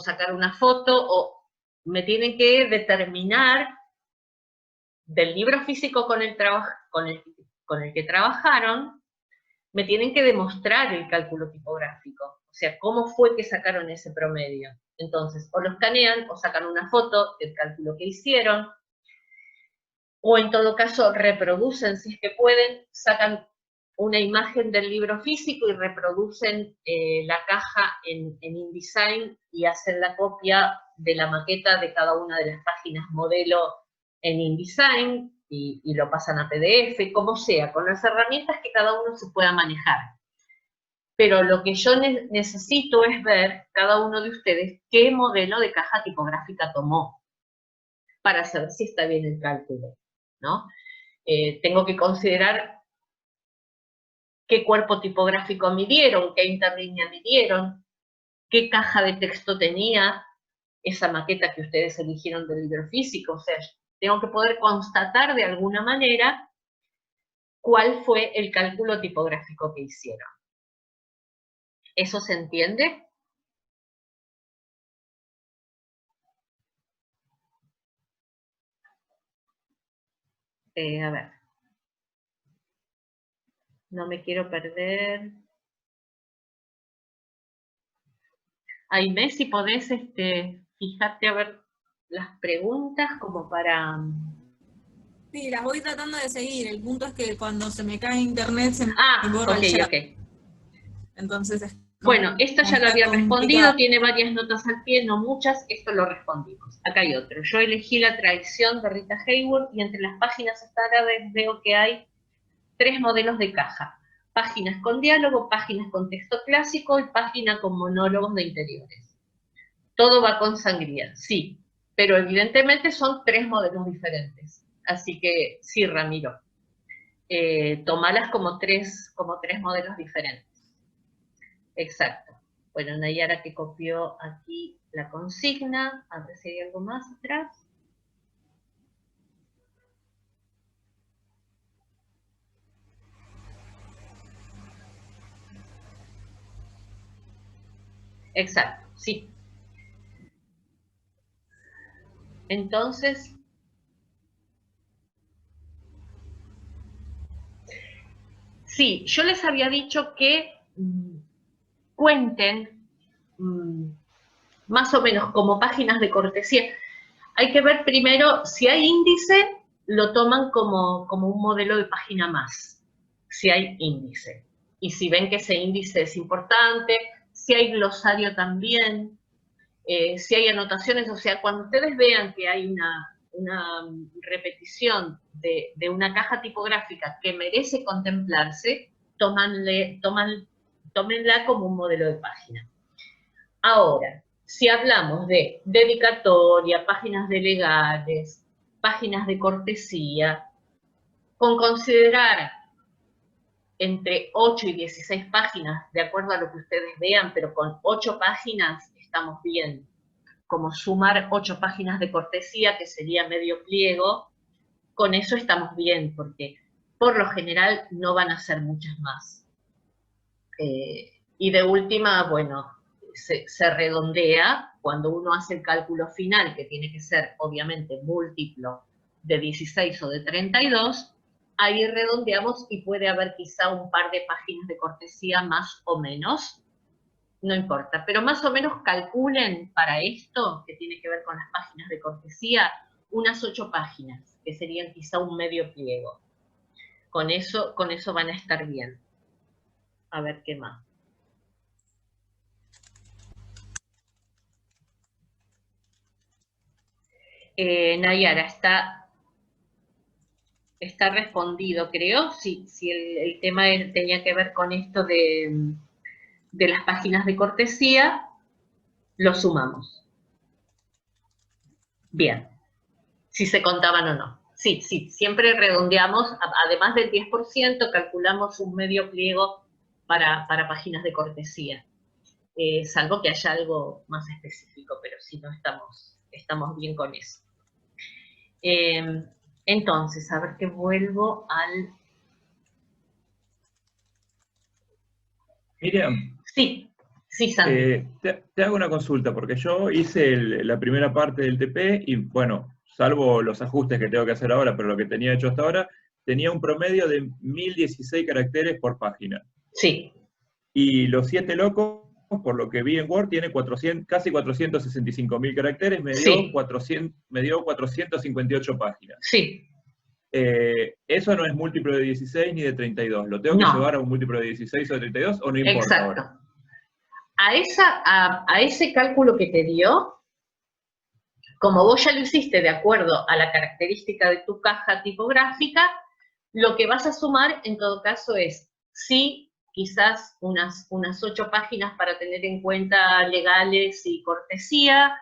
sacar una foto o me tienen que determinar del libro físico con el con el que trabajaron, me tienen que demostrar el cálculo tipográfico. O sea, cómo fue que sacaron ese promedio. Entonces, o lo escanean, o sacan una foto del cálculo que hicieron, o en todo caso reproducen, si es que pueden, sacan una imagen del libro físico y reproducen la caja en InDesign y hacen la copia de la maqueta de cada una de las páginas modelo en InDesign y lo pasan a PDF, como sea, con las herramientas que cada uno se pueda manejar. Pero lo que yo necesito es ver, cada uno de ustedes, qué modelo de caja tipográfica tomó, para saber si está bien el cálculo, ¿no? Tengo que considerar qué cuerpo tipográfico midieron, qué interlínea midieron, qué caja de texto tenía esa maqueta que ustedes eligieron del libro físico. O sea, tengo que poder constatar de alguna manera cuál fue el cálculo tipográfico que hicieron. ¿Eso se entiende? A ver. No me quiero perder. Aimé, si podés fijarte a ver las preguntas como para... Sí, las voy tratando de seguir. El punto es que cuando se me cae internet se me borra ok, el chat. Ok. Entonces, bueno, esto ya lo había respondido, complicado. Tiene varias notas al pie, no muchas, esto lo respondimos. Acá hay otro. Yo elegí La traición de Rita Hayworth y entre las páginas árabes veo que hay 3 modelos de caja. Páginas con diálogo, páginas con texto clásico y página con monólogos de interiores. Todo va con sangría, sí, pero evidentemente son 3 modelos diferentes. Así que sí, Ramiro, tomalas como tres modelos diferentes. Exacto. Bueno, Nayara que copió aquí la consigna, a ver si hay algo más atrás. Exacto, sí. Entonces, sí, yo les había dicho que cuenten más o menos como páginas de cortesía. Hay que ver primero, si hay índice, lo toman como un modelo de página más, si hay índice. Y si ven que ese índice es importante, si hay glosario también, si hay anotaciones, o sea, cuando ustedes vean que hay una repetición de una caja tipográfica que merece contemplarse, tómenla como un modelo de página. Ahora, si hablamos de dedicatoria, páginas de legales, páginas de cortesía, con considerar entre 8 y 16 páginas, de acuerdo a lo que ustedes vean, pero con 8 páginas estamos bien. Como sumar 8 páginas de cortesía, que sería medio pliego, con eso estamos bien, porque por lo general no van a ser muchas más. Y de última, bueno, se redondea cuando uno hace el cálculo final, que tiene que ser obviamente múltiplo de 16 o de 32, ahí redondeamos y puede haber quizá un par de páginas de cortesía más o menos, no importa, pero más o menos calculen para esto, que tiene que ver con las páginas de cortesía, unas 8 páginas, que serían quizá un medio pliego. Con eso van a estar bien. A ver qué más. Nayara, está respondido, creo, si el tema tenía que ver con esto de las páginas de cortesía, lo sumamos. Bien, si se contaban o no. Sí, siempre redondeamos, además del 10%, calculamos un medio pliego para páginas de cortesía, salvo que haya algo más específico, pero si no estamos bien con eso. Entonces, a ver que vuelvo al... Miriam. Sí, Santi. Te hago una consulta, porque yo hice la primera parte del TP y, bueno, salvo los ajustes que tengo que hacer ahora, pero lo que tenía hecho hasta ahora, tenía un promedio de 1016 caracteres por página. Sí. Y los 7 locos, por lo que vi en Word, tiene casi 465.000 caracteres, me dio 458 páginas. Sí. Eso no es múltiplo de 16 ni de 32. ¿Lo tengo que llevar a un múltiplo de 16 o de 32 o no importa? Exacto. Ahora? A ese cálculo que te dio, como vos ya lo hiciste de acuerdo a la característica de tu caja tipográfica, lo que vas a sumar en todo caso es, sí, quizás unas 8 páginas para tener en cuenta legales y cortesía,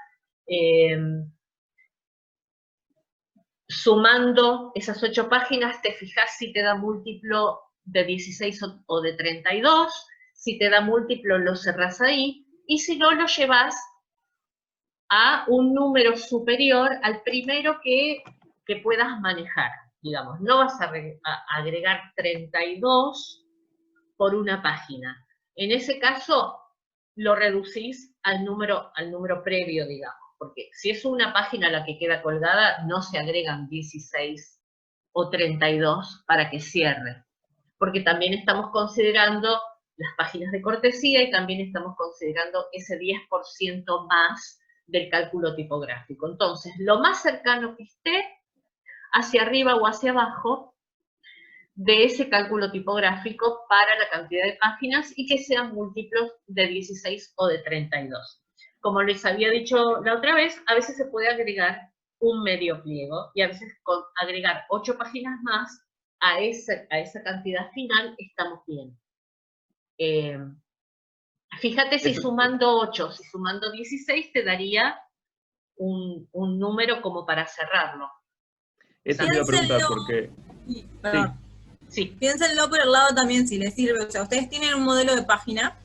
sumando esas 8 páginas, te fijas si te da múltiplo de 16 o de 32, si te da múltiplo lo cerrás ahí, y si no lo llevas a un número superior al primero que puedas manejar, digamos. No vas a agregar 32 por una página. En ese caso, lo reducís al número previo, digamos. Porque si es una página la que queda colgada, no se agregan 16 o 32 para que cierre. Porque también estamos considerando las páginas de cortesía y también estamos considerando ese 10% más del cálculo tipográfico. Entonces, lo más cercano que esté, hacia arriba o hacia abajo, de ese cálculo tipográfico para la cantidad de páginas y que sean múltiplos de 16 o de 32. Como les había dicho la otra vez, a veces se puede agregar un medio pliego y a veces con agregar 8 páginas más a esa cantidad final estamos bien. Fíjate si sumando 8, si sumando 16 te daría un número como para cerrarlo. Eso te iba a preguntar porque... Sí. Piénsenlo por el lado también si les sirve. O sea, ustedes tienen un modelo de página.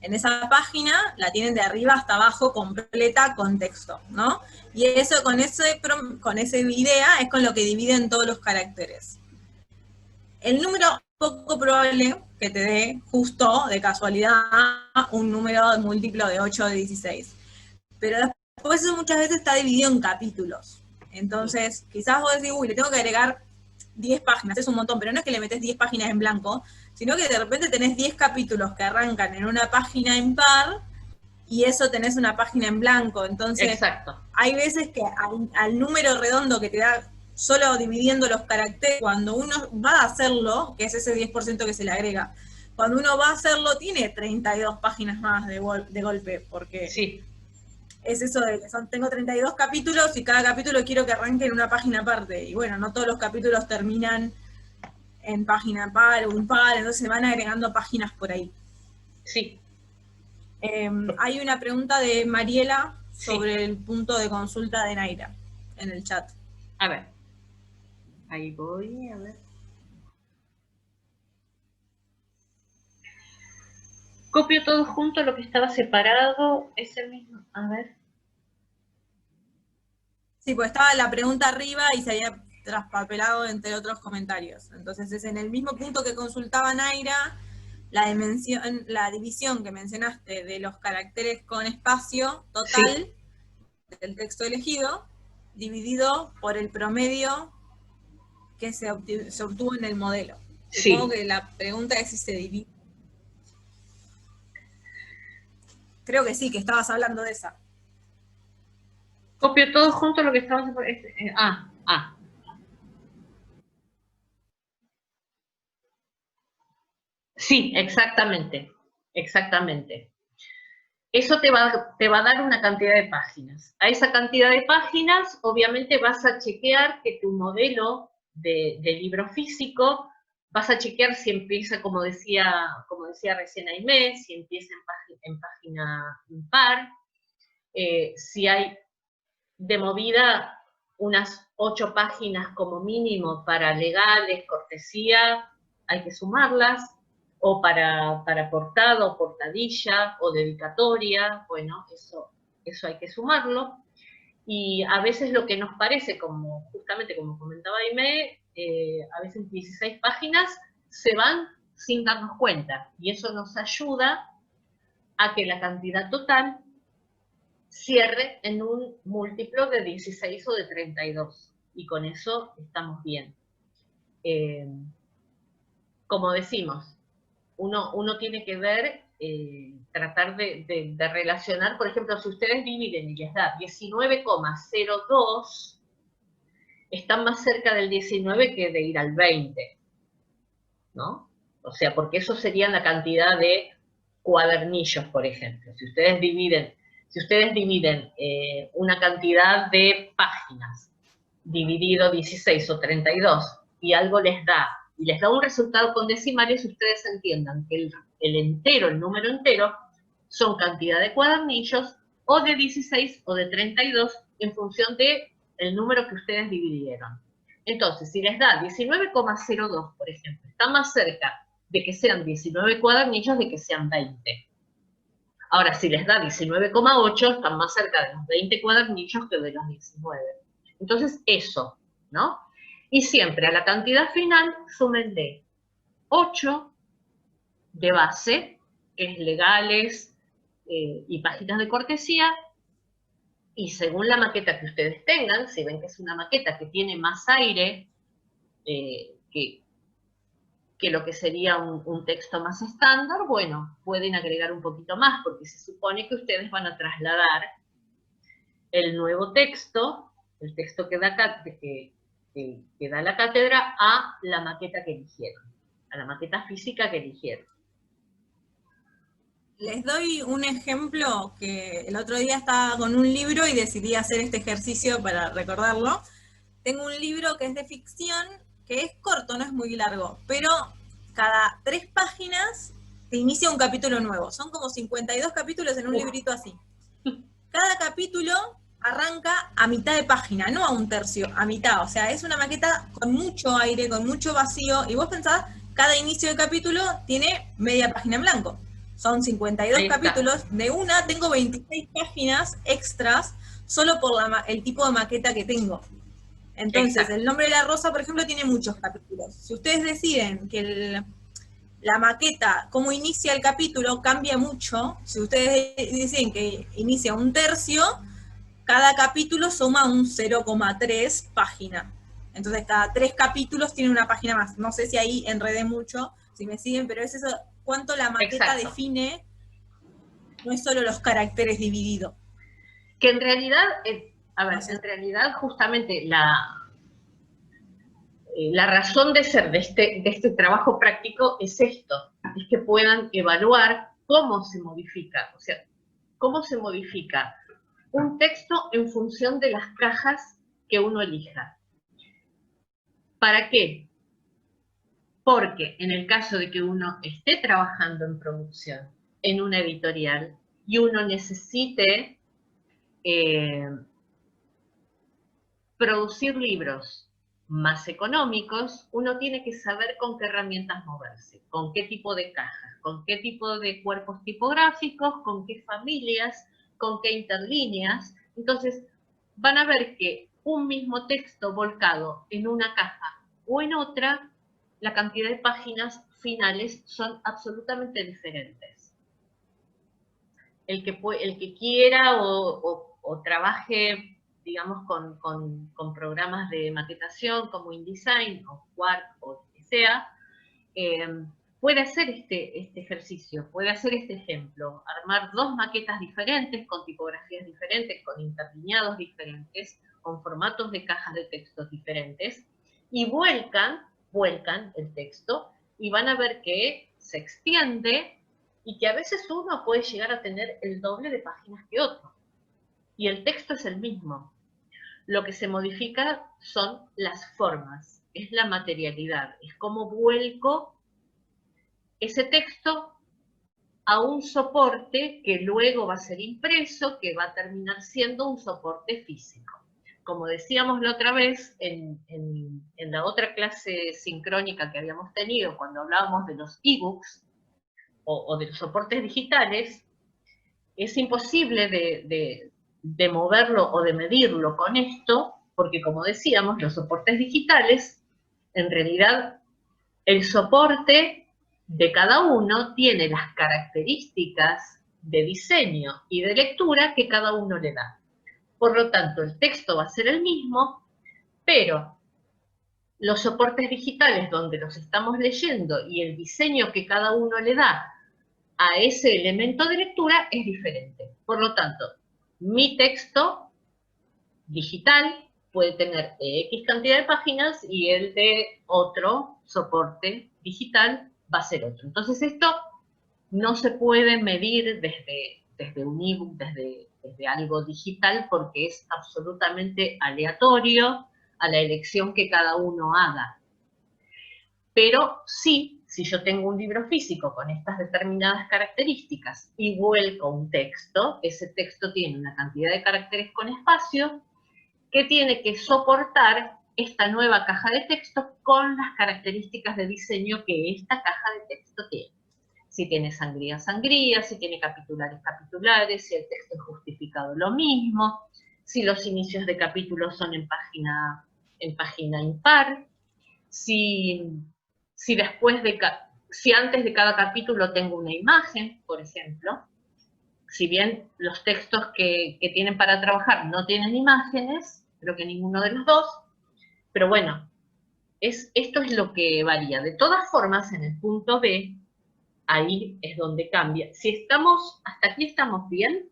En esa página la tienen de arriba hasta abajo completa con texto, ¿no? Y eso con esa idea es con lo que dividen todos los caracteres. El número poco probable que te dé justo, de casualidad, un número múltiplo de 8 o de 16. Pero después eso muchas veces está dividido en capítulos. Entonces, quizás vos decís, uy, le tengo que agregar 10 páginas, es un montón, pero no es que le metes 10 páginas en blanco, sino que de repente tenés 10 capítulos que arrancan en una página impar y eso tenés una página en blanco. Entonces, exacto, hay veces que al número redondo que te da solo dividiendo los caracteres, cuando uno va a hacerlo, que es ese 10% que se le agrega, cuando uno va a hacerlo tiene 32 páginas más de golpe, porque sí. Es eso de que tengo 32 capítulos y cada capítulo quiero que arranque en una página aparte. Y bueno, no todos los capítulos terminan en página par o impar, entonces se van agregando páginas por ahí. Sí. Hay una pregunta de Mariela sobre el punto de consulta de Naira en el chat. A ver. Ahí voy, a ver. Copio todo junto, lo que estaba separado, es el mismo. A ver. Sí, pues estaba la pregunta arriba y se había traspapelado entre otros comentarios. Entonces es en el mismo punto que consultaba Naira, la división que mencionaste de los caracteres con espacio total del texto elegido, dividido por el promedio que se obtuvo en el modelo. Supongo que la pregunta es si se divide. Creo que sí, que estabas hablando de esa. Copio todo junto lo que estamos... Sí, exactamente. Exactamente. Eso te va a dar una cantidad de páginas. A esa cantidad de páginas, obviamente, vas a chequear que tu modelo de libro físico, vas a chequear si empieza, como decía recién Aimé, si empieza en página impar, si hay de movida unas 8 páginas como mínimo para legales, cortesía, hay que sumarlas, o para portada o portadilla o dedicatoria, bueno, eso hay que sumarlo. Y a veces lo que nos parece, justamente como comentaba Aimé, a veces 16 páginas se van sin darnos cuenta, y eso nos ayuda a que la cantidad total cierre en un múltiplo de 16 o de 32, y con eso estamos bien. como decimos, uno tiene que ver, tratar de relacionar, por ejemplo, si ustedes dividen y les da 19,02, están más cerca del 19 que de ir al 20, ¿no? O sea, porque eso sería la cantidad de cuadernillos, por ejemplo. Si ustedes dividen una cantidad de páginas dividido 16 o 32 y algo les da un resultado con decimales, ustedes entiendan que el número entero, son cantidad de cuadernillos o de 16 o de 32 en función del número que ustedes dividieron. Entonces, si les da 19,02, por ejemplo, está más cerca de que sean 19 cuadernillos de que sean 20. Ahora, si les da 19,8, están más cerca de los 20 cuadernillos que de los 19. Entonces, eso, ¿no? Y siempre a la cantidad final súmenle 8 de base, que es legales y páginas de cortesía, y según la maqueta que ustedes tengan, si ven que es una maqueta que tiene más aire que lo que sería un texto más estándar, bueno, pueden agregar un poquito más, porque se supone que ustedes van a trasladar el nuevo texto, el texto que da la cátedra, a la maqueta que eligieron, a la maqueta física que eligieron. Les doy un ejemplo que el otro día estaba con un libro y decidí hacer este ejercicio para recordarlo. Tengo un libro que es de ficción, que es corto, no es muy largo, pero cada 3 páginas te inicia un capítulo nuevo. Son como 52 capítulos en un librito así. Cada capítulo arranca a mitad de página, no a un tercio, a mitad. O sea, es una maqueta con mucho aire, con mucho vacío, y vos pensás, cada inicio de capítulo tiene media página en blanco. Son 52 capítulos, de una tengo 26 páginas extras, solo por el tipo de maqueta que tengo. Entonces, el nombre de la rosa, por ejemplo, tiene muchos capítulos. Si ustedes deciden que la maqueta, cómo inicia el capítulo, cambia mucho. Si ustedes deciden que inicia un tercio, cada capítulo suma un 0,3 página. Entonces, cada 3 capítulos tiene una página más. No sé si ahí enredé mucho, si me siguen, pero es eso, cuánto la maqueta define, no es solo los caracteres divididos. Que en realidad, en realidad justamente la razón de ser de este trabajo práctico es esto, es que puedan evaluar cómo se modifica, o sea, cómo se modifica un texto en función de las cajas que uno elija. ¿Para qué? Porque en el caso de que uno esté trabajando en producción, en una editorial, y uno necesite producir libros más económicos, uno tiene que saber con qué herramientas moverse, con qué tipo de cajas, con qué tipo de cuerpos tipográficos, con qué familias, con qué interlíneas. Entonces, van a ver que un mismo texto volcado en una caja o en otra, la cantidad de páginas finales son absolutamente diferentes. El que quiera o trabaje, digamos, con programas de maquetación como InDesign o Quark o lo que sea, puede hacer este ejercicio, puede hacer este ejemplo, armar 2 maquetas diferentes, con tipografías diferentes, con interlineados diferentes, con formatos de cajas de textos diferentes, y vuelcan el texto, y van a ver que se extiende, y que a veces uno puede llegar a tener el doble de páginas que otro. Y el texto es el mismo. Lo que se modifica son las formas, es la materialidad, es cómo vuelco ese texto a un soporte que luego va a ser impreso, que va a terminar siendo un soporte físico. Como decíamos la otra vez, en la otra clase sincrónica que habíamos tenido, cuando hablábamos de los ebooks, o de los soportes digitales, es imposible de moverlo o de medirlo con esto, porque como decíamos, los soportes digitales, en realidad, el soporte de cada uno tiene las características de diseño y de lectura que cada uno le da. Por lo tanto, el texto va a ser el mismo, pero Los soportes digitales donde los estamos leyendo y el diseño que cada uno le da a ese elemento de lectura es diferente. Por lo tanto, mi texto digital puede tener X cantidad de páginas y el de otro soporte digital va a ser otro. Entonces esto no se puede medir desde un ebook, desde algo digital, porque es absolutamente aleatorio a la elección que cada uno haga. Pero sí, si yo tengo un libro físico con estas determinadas características y vuelco un texto, ese texto tiene una cantidad de caracteres con espacio que tiene que soportar esta nueva caja de texto con las características de diseño que esta caja de texto tiene. Si tiene sangría, sangría, si tiene capitulares, capitulares, si el texto es justificado, lo mismo, si los inicios de capítulos son en página impar, si antes de cada capítulo tengo una imagen, por ejemplo. Si bien los textos que tienen para trabajar no tienen imágenes, creo que ninguno de los dos, pero bueno, esto es lo que varía. De todas formas, en el punto B, ahí es donde cambia. Hasta aquí estamos bien.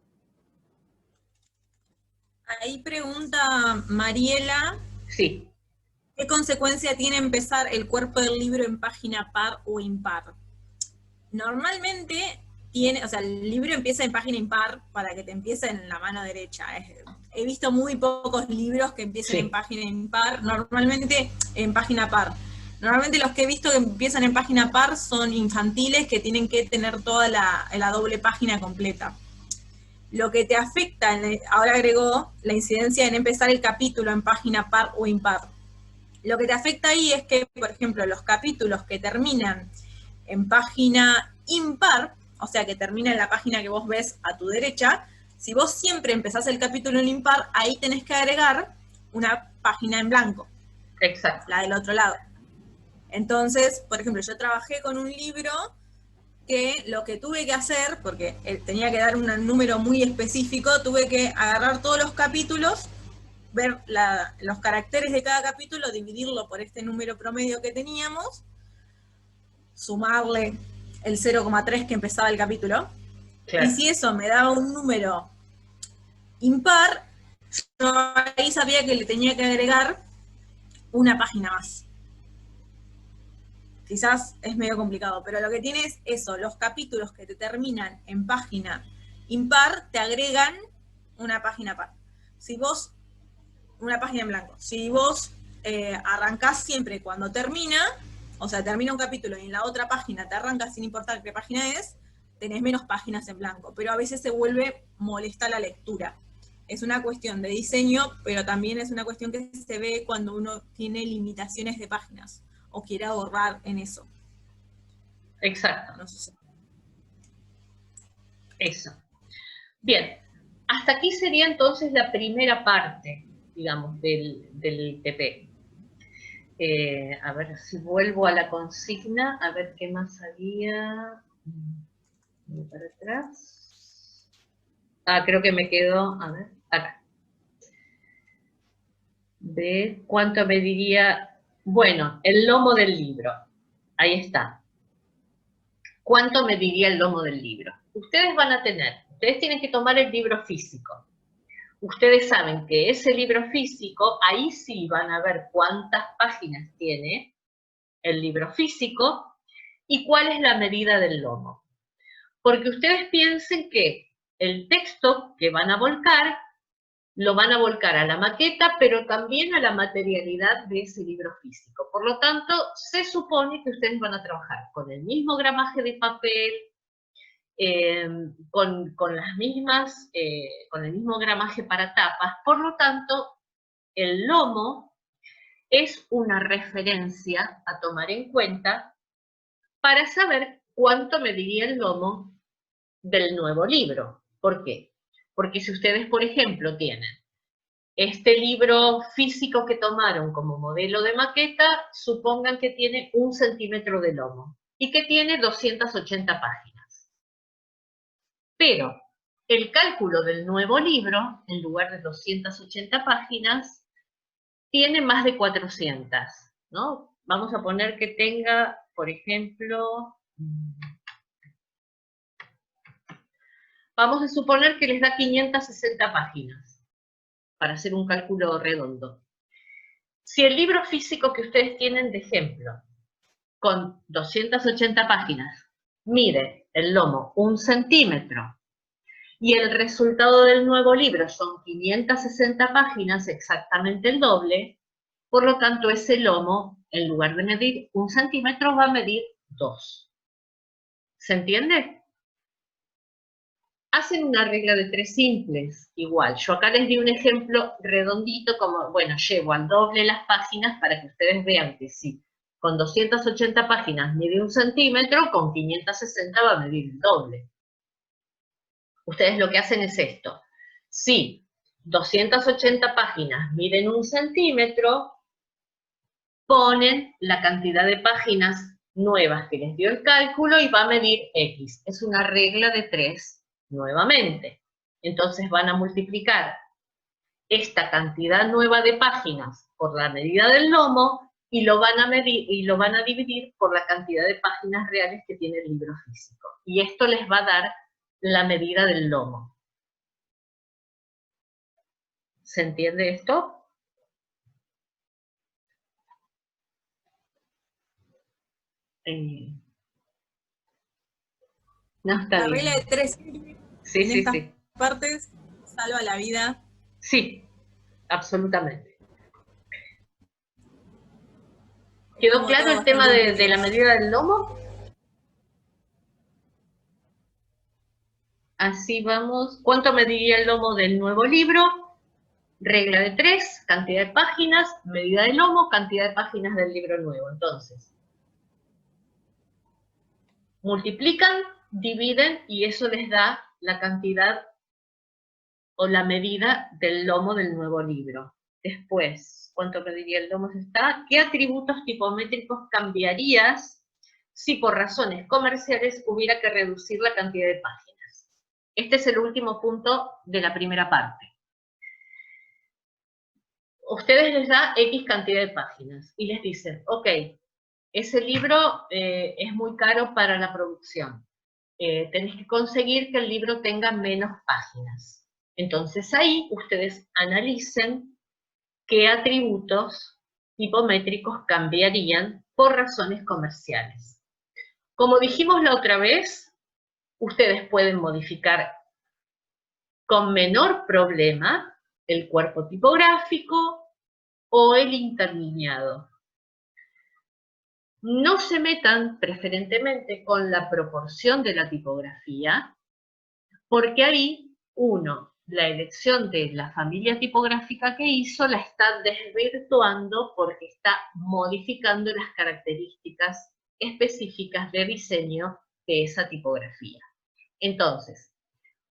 Ahí pregunta Mariela, Sí. ¿qué consecuencia tiene empezar el cuerpo del libro en página par o impar? Normalmente el libro empieza en página impar para que te empiece en la mano derecha. He visto muy pocos libros que empiecen en página impar, normalmente en página par. Normalmente los que he visto que empiezan en página par son infantiles que tienen que tener toda la doble página completa. Lo que te afecta, ahora agregó la incidencia en empezar el capítulo en página par o impar. Lo que te afecta ahí es que, por ejemplo, los capítulos que terminan en página impar, o sea, que termina en la página que vos ves a tu derecha, si vos siempre empezás el capítulo en impar, ahí tenés que agregar una página en blanco. Exacto. La del otro lado. Entonces, por ejemplo, yo trabajé con un libro que lo que tuve que hacer, porque tenía que dar un número muy específico, tuve que agarrar todos los capítulos, ver los caracteres de cada capítulo, dividirlo por este número promedio que teníamos, sumarle el 0,3 que empezaba el capítulo, claro. Y si eso me daba un número impar, yo ahí sabía que le tenía que agregar una página más. Quizás es medio complicado, pero lo que tiene es eso, los capítulos que te terminan en página impar te agregan una página par. Si vos, una página en blanco, si vos arrancás siempre cuando termina, o sea, termina un capítulo y en la otra página te arrancas sin importar qué página es, tenés menos páginas en blanco, pero a veces se vuelve molesta la lectura. Es una cuestión de diseño, pero también es una cuestión que se ve cuando uno tiene limitaciones de páginas o quiere ahorrar en eso. Exacto. No sé. Eso. Bien, hasta aquí sería entonces la primera parte, digamos, del TP. A ver si vuelvo a la consigna, a ver qué más había. Para atrás. Creo que me quedó, a ver, acá. De cuánto mediría, bueno, el lomo del libro. Ahí está. ¿Cuánto mediría el lomo del libro? Ustedes tienen que tomar el libro físico. Ustedes saben que ese libro físico, ahí sí van a ver cuántas páginas tiene el libro físico y cuál es la medida del lomo. Porque ustedes piensen que el texto que van a volcar, lo van a volcar a la maqueta, pero también a la materialidad de ese libro físico. Por lo tanto, se supone que ustedes van a trabajar con el mismo gramaje de papel, con el mismo gramaje para tapas. Por lo tanto, el lomo es una referencia a tomar en cuenta para saber cuánto mediría el lomo del nuevo libro. ¿Por qué? Porque si ustedes, por ejemplo, tienen este libro físico que tomaron como modelo de maqueta, supongan que tiene 1 centímetro de lomo y que tiene 280 páginas. Pero el cálculo del nuevo libro, en lugar de 280 páginas, tiene más de 400, ¿no? Vamos a poner que tenga, por ejemplo, vamos a suponer que les da 560 páginas, para hacer un cálculo redondo. Si el libro físico que ustedes tienen de ejemplo, con 280 páginas, mide el lomo 1 centímetro, y el resultado del nuevo libro son 560 páginas, exactamente el doble, por lo tanto ese lomo, en lugar de medir 1 centímetro, va a medir 2. ¿Se entiende? Hacen una regla de 3 simples, igual. Yo acá les di un ejemplo redondito, como, bueno, llevo al doble las páginas para que ustedes vean que sí. Con 280 páginas mide 1 centímetro, con 560 va a medir el doble. Ustedes lo que hacen es esto. Si 280 páginas miden 1 centímetro, ponen la cantidad de páginas nuevas que les dio el cálculo y va a medir X. Es una regla de 3 nuevamente. Entonces van a multiplicar esta cantidad nueva de páginas por la medida del lomo y lo van a medir y lo van a dividir por la cantidad de páginas reales que tiene el libro físico. Y esto les va a dar la medida del lomo. ¿Se entiende esto? No, está La bien. regla de 3 Sí, en sí, estas sí. partes salva la vida. Sí, absolutamente. ¿Quedó Como claro todo el tema bastante de la medida del lomo? Así vamos. ¿Cuánto mediría el lomo del nuevo libro? Regla de 3, cantidad de páginas, medida del lomo, cantidad de páginas del libro nuevo. Entonces, multiplican, dividen y eso les da la cantidad o la medida del lomo del nuevo libro. Después, ¿cuánto mediría el lomo? ¿Qué atributos tipométricos cambiarías si por razones comerciales hubiera que reducir la cantidad de páginas? Este es el último punto de la primera parte. Ustedes les da X cantidad de páginas y les dicen, ok, ese libro es muy caro para la producción. Tenés que conseguir que el libro tenga menos páginas. Entonces ahí ustedes analicen qué atributos tipométricos cambiarían por razones comerciales. Como dijimos la otra vez, ustedes pueden modificar con menor problema el cuerpo tipográfico o el interlineado. No se metan preferentemente con la proporción de la tipografía, porque ahí la elección de la familia tipográfica que hizo la está desvirtuando porque está modificando las características específicas de diseño de esa tipografía. Entonces,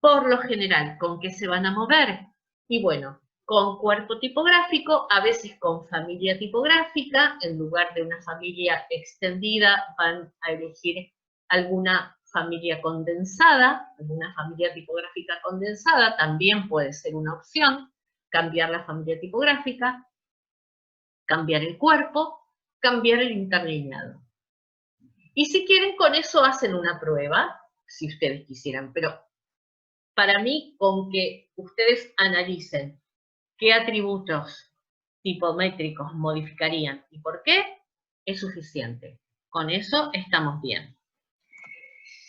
por lo general, ¿con qué se van a mover? Y bueno, con cuerpo tipográfico, a veces con familia tipográfica, en lugar de una familia extendida, van a elegir alguna familia condensada, alguna familia tipográfica condensada, también puede ser una opción, cambiar la familia tipográfica, cambiar el cuerpo, cambiar el interlineado. Y si quieren, con eso hacen una prueba, si ustedes quisieran, pero para mí, con que ustedes analicen qué atributos tipométricos modificarían y por qué, es suficiente. Con eso estamos bien.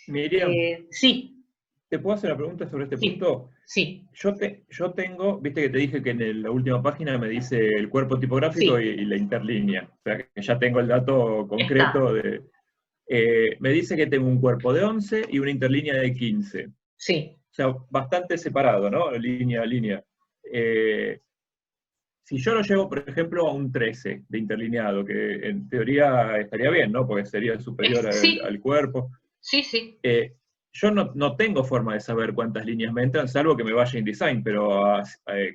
Miriam, sí. ¿te puedo hacer una pregunta sobre este Sí. punto? Sí. Yo tengo, viste que te dije que en la última página me dice el cuerpo tipográfico Sí. y la interlínea. O sea, que ya tengo el dato concreto de... me dice que tengo un cuerpo de 11 y una interlínea de 15. Sí. O sea, bastante separado, ¿no? Línea a línea. Si yo lo llevo, por ejemplo, a un 13 de interlineado, que en teoría estaría bien, ¿no? Porque sería superior al cuerpo. Sí, sí. Yo no tengo forma de saber cuántas líneas me entran, salvo que me vaya InDesign, pero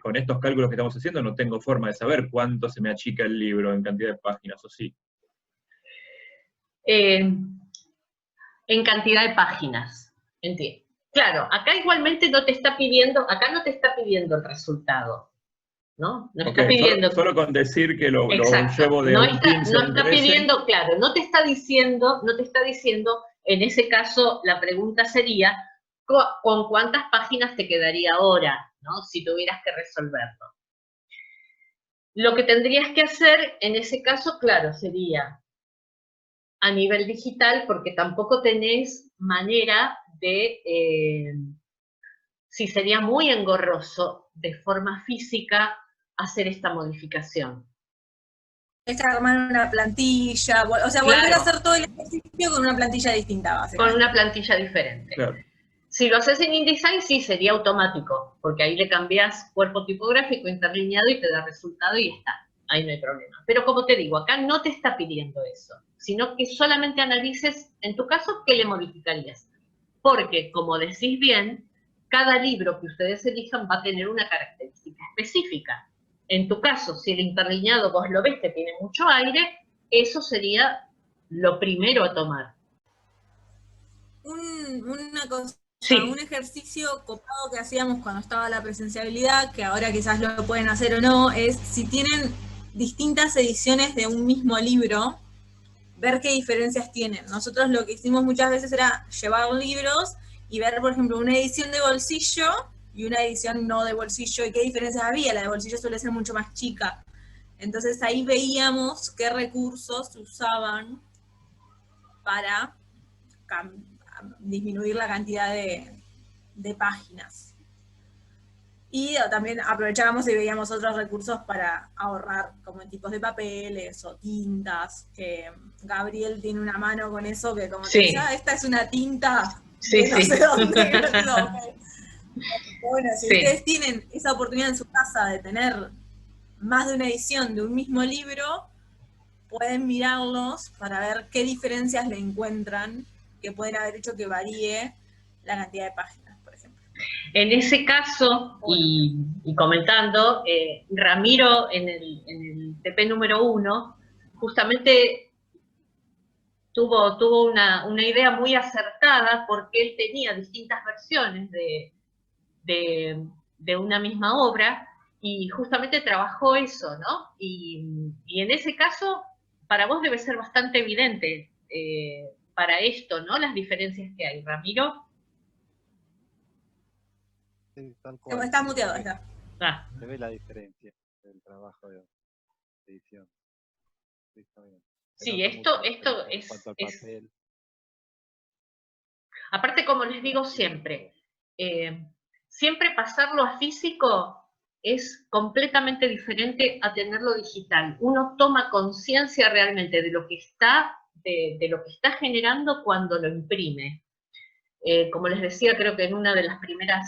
con estos cálculos que estamos haciendo no tengo forma de saber cuánto se me achica el libro en cantidad de páginas, ¿o sí? En cantidad de páginas, entiendo. Claro, acá igualmente no te está pidiendo, acá no te está pidiendo el resultado, ¿no? No Ok, está pidiendo... solo con decir que lo Exacto. llevo de No un está, 15 a no un está 13. pidiendo, claro, no te está diciendo, en ese caso la pregunta sería, ¿con cuántas páginas te quedaría ahora, ¿no? Si tuvieras que resolverlo. Lo que tendrías que hacer en ese caso, claro, sería a nivel digital, porque tampoco tenés manera de, si sería muy engorroso, de forma física, hacer esta modificación. Es armar una plantilla, o sea, volver a Claro, hacer todo el ejercicio con una plantilla distinta, con básicamente. una plantilla diferente. Claro. Si lo haces en InDesign, sí, sería automático, porque ahí le cambias cuerpo tipográfico, interlineado y te da resultado y está. Ahí no hay problema. Pero como te digo, acá no te está pidiendo eso, sino que solamente analices, en tu caso, qué le modificarías. Porque, como decís bien, cada libro que ustedes elijan va a tener una característica específica. En tu caso, si el interlineado vos lo ves que tiene mucho aire, eso sería lo primero a tomar. Una cosa, Sí. un ejercicio copado que hacíamos cuando estaba la presenciabilidad, que ahora quizás lo pueden hacer o no, es si tienen distintas ediciones de un mismo libro, ver qué diferencias tienen. Nosotros lo que hicimos muchas veces era llevar libros y ver, por ejemplo, una edición de bolsillo y una edición no de bolsillo, y qué diferencias había. La de bolsillo suele ser mucho más chica. Entonces ahí veíamos qué recursos usaban para disminuir la cantidad de páginas. Y también aprovechábamos y veíamos otros recursos para ahorrar, como tipos de papeles o tintas, que Gabriel tiene una mano con eso, que como Sí. te dice, esta es una tinta Sí, de no sí. sé dónde. Bueno, si Sí. ustedes tienen esa oportunidad en su casa de tener más de una edición de un mismo libro, pueden mirarlos para ver qué diferencias le encuentran que pueden haber hecho que varíe la cantidad de páginas, por ejemplo. En ese caso, y comentando, Ramiro en el TP número 1, justamente tuvo una idea muy acertada porque él tenía distintas versiones de una misma obra y justamente trabajó eso, ¿no? Y en ese caso, para vos debe ser bastante evidente para esto, ¿no? Las diferencias que hay, Ramiro. Sí, tal cual. Está muteado, está. Se ve la diferencia del trabajo de edición. Sí, está bien. Sí, esto es... Aparte, como les digo siempre, siempre pasarlo a físico es completamente diferente a tenerlo digital. Uno toma conciencia realmente de lo que está, de lo que está generando cuando lo imprime. Como les decía, creo que en una de las primeras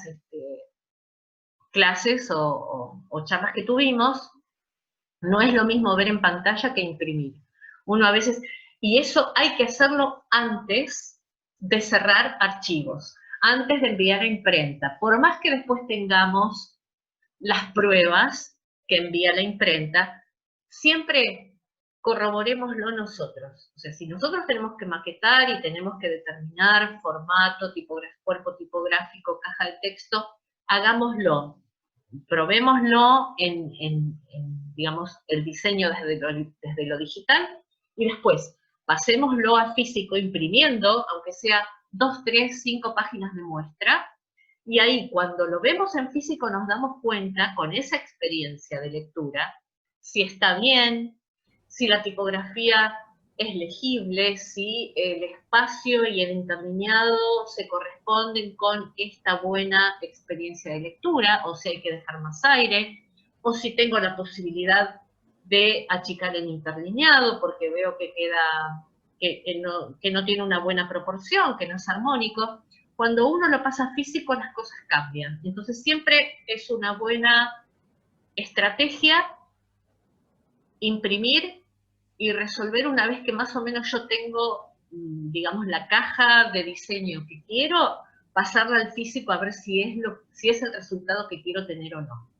clases o charlas que tuvimos, no es lo mismo ver en pantalla que imprimir. Uno a veces, y eso hay que hacerlo antes de cerrar archivos, antes de enviar a imprenta. Por más que después tengamos las pruebas que envía la imprenta, siempre corroborémoslo nosotros. O sea, si nosotros tenemos que maquetar y tenemos que determinar formato, cuerpo tipográfico, caja de texto, hagámoslo. Probémoslo en digamos, el diseño desde lo digital y después pasémoslo a físico imprimiendo, aunque sea 2, 3, 5 páginas de muestra, y ahí cuando lo vemos en físico nos damos cuenta, con esa experiencia de lectura, si está bien, si la tipografía es legible, si el espacio y el interlineado se corresponden con esta buena experiencia de lectura, o si hay que dejar más aire, o si tengo la posibilidad de achicar el interlineado porque veo que queda, que no tiene una buena proporción, que no es armónico. Cuando uno lo pasa físico, las cosas cambian. Entonces siempre es una buena estrategia imprimir y resolver una vez que más o menos yo tengo, digamos, la caja de diseño que quiero, pasarla al físico a ver si es el resultado que quiero tener o no.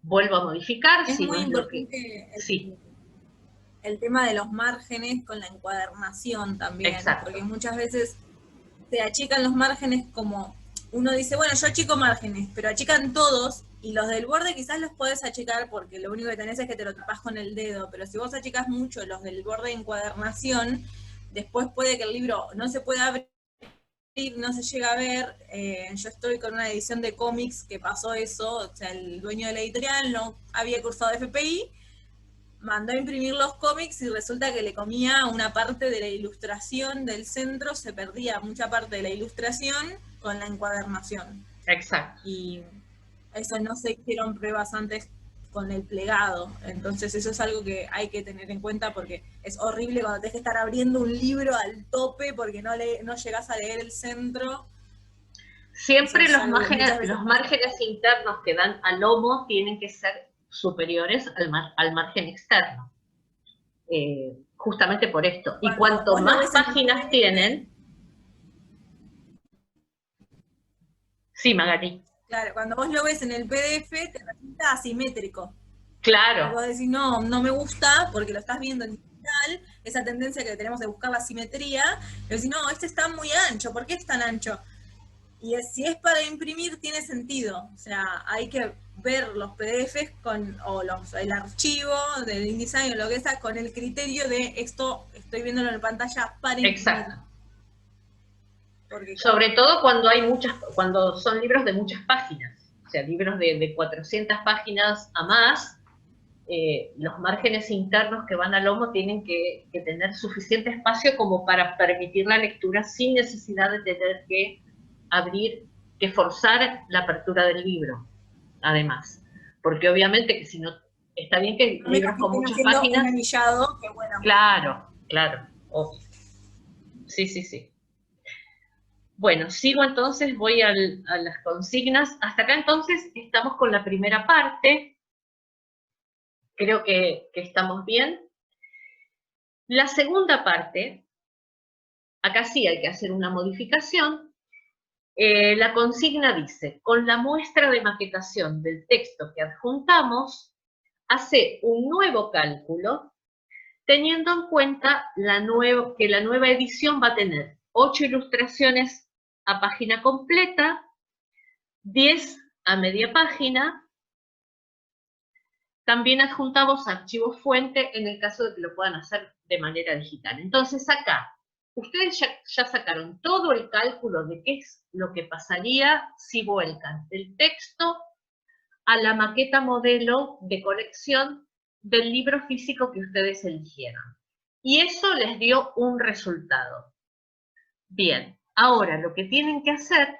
Vuelvo a modificar, es si muy no es lo que... importante Sí. El tema de los márgenes con la encuadernación también. Exacto. Porque muchas veces se achican los márgenes como uno dice, bueno, yo achico márgenes, pero achican todos Y los del borde quizás los podés achicar porque lo único que tenés es que te lo tapás con el dedo, pero si vos achicás mucho los del borde de encuadernación, después puede que el libro no se pueda abrir, no se llega a ver. Yo estoy con una edición de cómics que pasó eso, o sea, el dueño de la editorial no había cursado FPI, mandó a imprimir los cómics y resulta que le comía una parte de la ilustración del centro, se perdía mucha parte de la ilustración con la encuadernación. Exacto. Y eso no se hicieron pruebas antes con el plegado, entonces eso es algo que hay que tener en cuenta porque es horrible cuando tenés que estar abriendo un libro al tope porque no llegás a leer el centro. Siempre los márgenes internos que dan al lomo tienen que ser superiores al margen externo. Justamente por esto. Y cuanto más páginas tienen... Sí, Magali. Claro, cuando vos lo ves en el PDF te resulta asimétrico. Claro. Y vos decís, no me gusta porque lo estás viendo en digital, esa tendencia que tenemos de buscar la simetría, y decís, no, este está muy ancho, ¿por qué es tan ancho? Y si es para imprimir tiene sentido, o sea, hay que ver los PDFs el archivo del InDesign o lo que sea, con el criterio de esto estoy viéndolo en pantalla para imprimir. Exacto. Porque, sobre todo cuando son libros de muchas páginas, o sea, libros de 400 páginas a más, los márgenes internos que van al lomo tienen que tener suficiente espacio como para permitir la lectura sin necesidad de tener que forzar la apertura del libro, además. Porque obviamente que si no, está bien que libros con muchas páginas... Un anillado, que bueno. Claro, obvio. Sí. Bueno, sigo entonces, voy a las consignas. Hasta acá entonces estamos con la primera parte. Creo que estamos bien. La segunda parte, acá sí hay que hacer una modificación. La consigna dice, con la muestra de maquetación del texto que adjuntamos, hace un nuevo cálculo, teniendo en cuenta que la nueva edición va a tener 8 ilustraciones a página completa, 10 a media página. También adjuntamos archivos fuente en el caso de que lo puedan hacer de manera digital. Entonces acá, ustedes ya sacaron todo el cálculo de qué es lo que pasaría si vuelcan el texto a la maqueta modelo de colección del libro físico que ustedes eligieron. Y eso les dio un resultado. Bien, ahora lo que tienen que hacer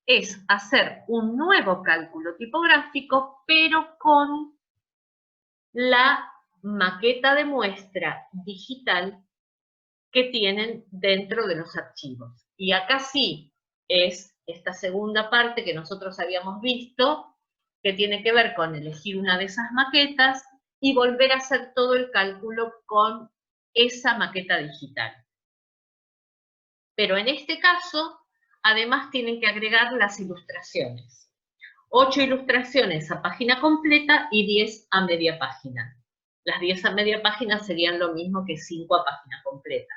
es hacer un nuevo cálculo tipográfico, pero con la maqueta de muestra digital que tienen dentro de los archivos. Y acá sí es esta segunda parte que nosotros habíamos visto, que tiene que ver con elegir una de esas maquetas y volver a hacer todo el cálculo con esa maqueta digital. Pero en este caso, además tienen que agregar las ilustraciones. 8 ilustraciones a página completa y 10 a media página. Las 10 a media página serían lo mismo que 5 a página completa.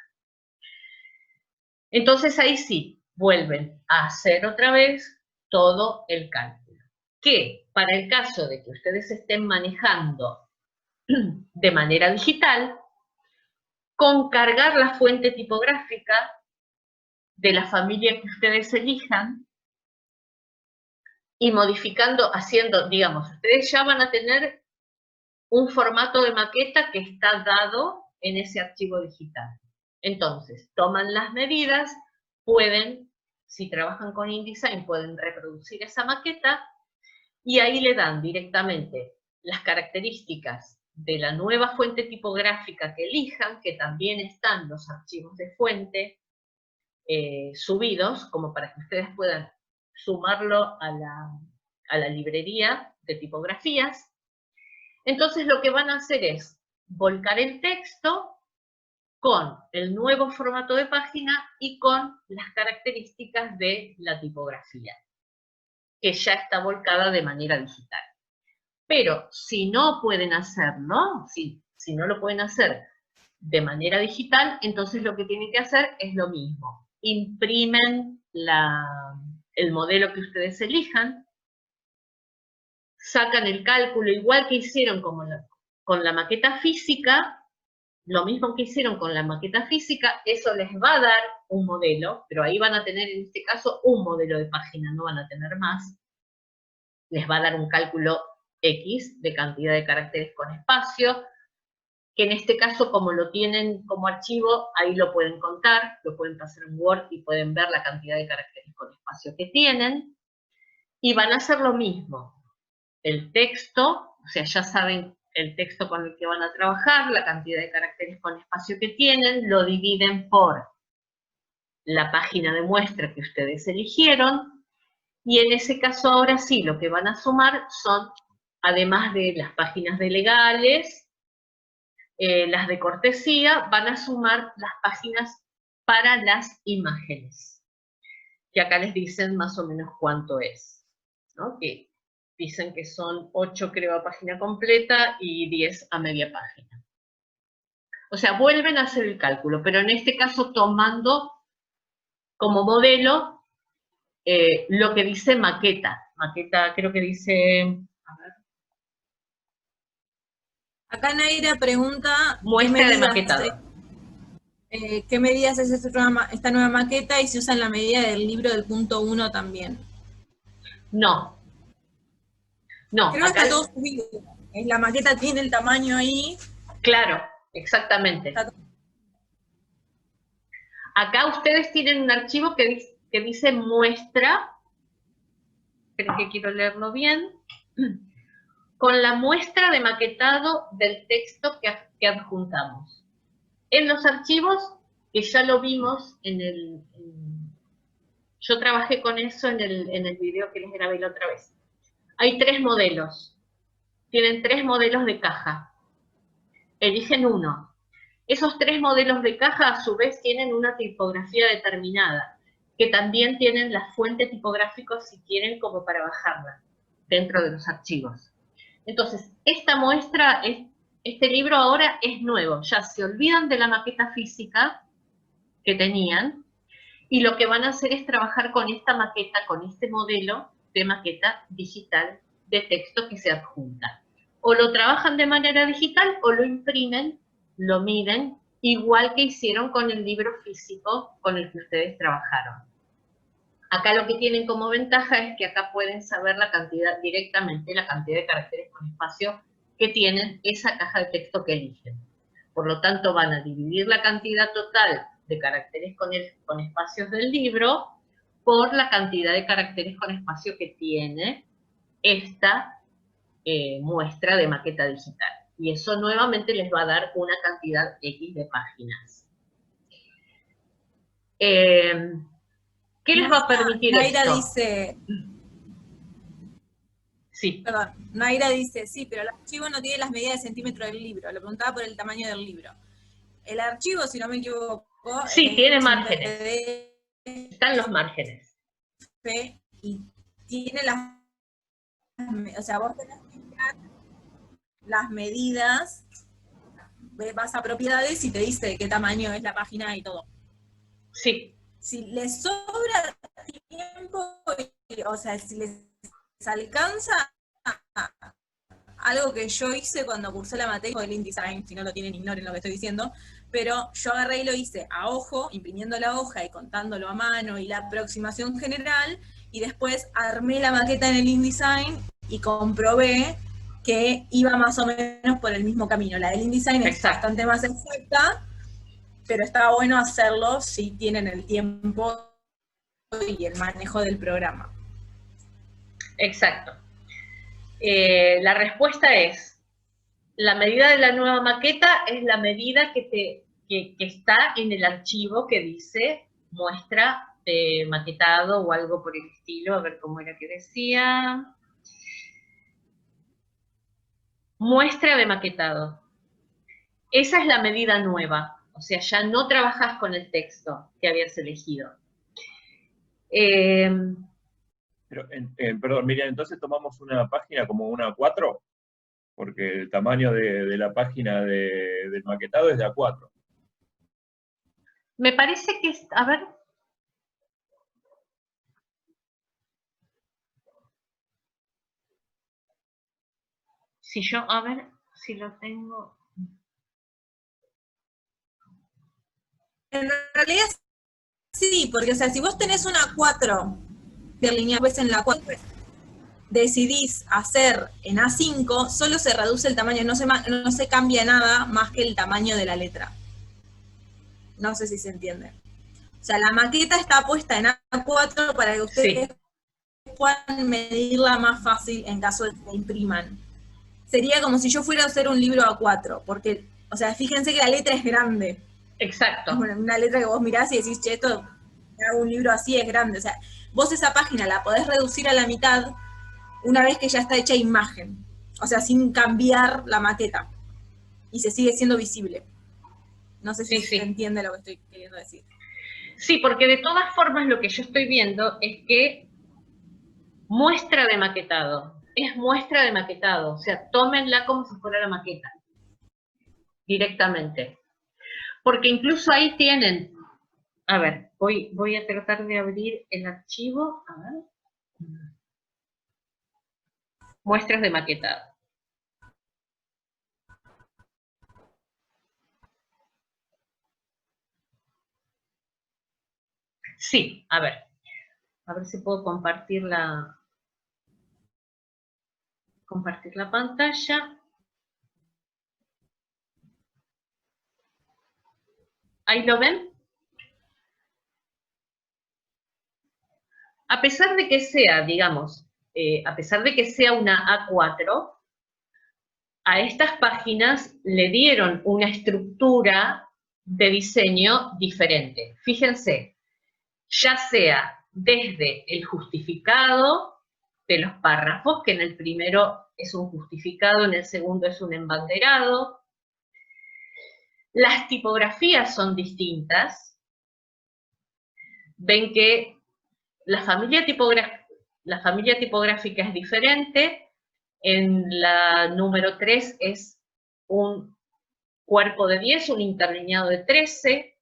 Entonces ahí sí, vuelven a hacer otra vez todo el cálculo. Que para el caso de que ustedes estén manejando de manera digital, con cargar la fuente tipográfica de la familia que ustedes elijan y modificando, haciendo, digamos, ustedes ya van a tener un formato de maqueta que está dado en ese archivo digital. Entonces, toman las medidas, pueden, si trabajan con InDesign, pueden reproducir esa maqueta y ahí le dan directamente las características de la nueva fuente tipográfica que elijan, que también están los archivos de fuente subidos, como para que ustedes puedan sumarlo a la librería de tipografías. Entonces lo que van a hacer es volcar el texto con el nuevo formato de página y con las características de la tipografía, que ya está volcada de manera digital. Pero si no pueden hacerlo, si no lo pueden hacer de manera digital, entonces lo que tienen que hacer es lo mismo. Imprimen el modelo que ustedes elijan, sacan el cálculo, igual que hicieron con la maqueta física, lo mismo que hicieron con la maqueta física, eso les va a dar un modelo, pero ahí van a tener en este caso un modelo de página, no van a tener más. Les va a dar un cálculo X de cantidad de caracteres con espacio, que en este caso, como lo tienen como archivo, ahí lo pueden contar, lo pueden pasar en Word y pueden ver la cantidad de caracteres con espacio que tienen. Y van a hacer lo mismo. El texto, o sea, ya saben el texto con el que van a trabajar, la cantidad de caracteres con espacio que tienen, lo dividen por la página de muestra que ustedes eligieron, y en ese caso ahora sí, lo que van a sumar son, además de las páginas de legales, las de cortesía, van a sumar las páginas para las imágenes, que acá les dicen más o menos cuánto es, ¿no? Que dicen que son 8 creo a página completa y 10 a media página. O sea, vuelven a hacer el cálculo, pero en este caso tomando como modelo lo que dice maqueta. Maqueta creo que dice... A ver. Acá Naira pregunta... Muestra de maquetado. ¿Qué medidas es esta nueva maqueta y si usan la medida del libro del punto 1 también? No. No, creo que está todo subido. La maqueta tiene el tamaño ahí. Claro, exactamente. Acá ustedes tienen un archivo que dice muestra, creo que quiero leerlo bien, con la muestra de maquetado del texto que adjuntamos. En los archivos, que ya lo vimos yo trabajé con eso en el video que les grabé la otra vez. Hay 3 modelos. Tienen 3 modelos de caja. Eligen uno. Esos 3 modelos de caja a su vez tienen una tipografía determinada, que también tienen la fuente tipográfica si quieren como para bajarla dentro de los archivos. Entonces, esta muestra, este libro ahora es nuevo, ya se olvidan de la maqueta física que tenían, y lo que van a hacer es trabajar con esta maqueta, con este modelo de maqueta digital de texto que se adjunta. O lo trabajan de manera digital o lo imprimen, lo miden, igual que hicieron con el libro físico con el que ustedes trabajaron. Acá lo que tienen como ventaja es que acá pueden saber la cantidad directamente, la cantidad de caracteres con espacio que tienen esa caja de texto que eligen. Por lo tanto, van a dividir la cantidad total de caracteres con espacios del libro por la cantidad de caracteres con espacio que tiene esta muestra de maqueta digital. Y eso nuevamente les va a dar una cantidad X de páginas. ¿Qué les va a permitir Naira esto? dice... Sí. Perdón, Naira dice, sí, pero el archivo no tiene las medidas de centímetro del libro. Lo preguntaba por el tamaño del libro. El archivo, si no me equivoco... Sí, tiene márgenes. Están los márgenes. Y tiene las... O sea, vos tenés que mirar las medidas, vas a propiedades y te dice de qué tamaño es la página y todo. Sí. Si les sobra tiempo, o sea, si les alcanza, algo que yo hice cuando cursé la materia del InDesign, si no lo tienen, ignoren lo que estoy diciendo, pero yo agarré y lo hice a ojo, imprimiendo la hoja y contándolo a mano y la aproximación general, y después armé la maqueta en el InDesign y comprobé que iba más o menos por el mismo camino. La del InDesign es bastante más exacta, pero está bueno hacerlo si tienen el tiempo y el manejo del programa. Exacto. La respuesta es, la medida de la nueva maqueta es la medida que está en el archivo que dice muestra de maquetado o algo por el estilo, a ver cómo era que decía. Muestra de maquetado. Esa es la medida nueva, o sea, ya no trabajas con el texto que habías elegido. Pero, perdón, Miriam, entonces tomamos una página como una A4, porque el tamaño de la página del maquetado es de A4. Me parece que, a ver... Si yo, a ver si lo tengo. En realidad sí, porque o sea, si vos tenés una 4 de línea, ves en la 4, decidís hacer en A5, solo se reduce el tamaño, no se cambia nada más que el tamaño de la letra. No sé si se entiende. O sea, la maqueta está puesta en A4 para que ustedes puedan medirla más fácil en caso de que la impriman. Sería como si yo fuera a hacer un libro A4, porque, o sea, fíjense que la letra es grande. Exacto. Es una letra que vos mirás y decís, che, esto, hago un libro así, es grande. O sea, vos esa página la podés reducir a la mitad una vez que ya está hecha imagen. O sea, sin cambiar la maqueta. Y se sigue siendo visible. No sé si se entiende lo que estoy queriendo decir. Sí, porque de todas formas lo que yo estoy viendo es que muestra de maquetado. Es muestra de maquetado. O sea, tómenla como si fuera la maqueta. Directamente. Porque incluso ahí tienen... A ver, voy a tratar de abrir el archivo. A ver. Muestras de maquetado. Sí, a ver si puedo compartir la pantalla. ¿Ahí lo ven? A pesar de que sea, digamos, a pesar de que sea una A4, a estas páginas le dieron una estructura de diseño diferente. Fíjense, ya sea desde el justificado de los párrafos, que en el primero es un justificado, en el segundo es un embanderado. Las tipografías son distintas. Ven que la familia tipográfica es diferente. En la número 3 es un cuerpo de 10, un interlineado de 13.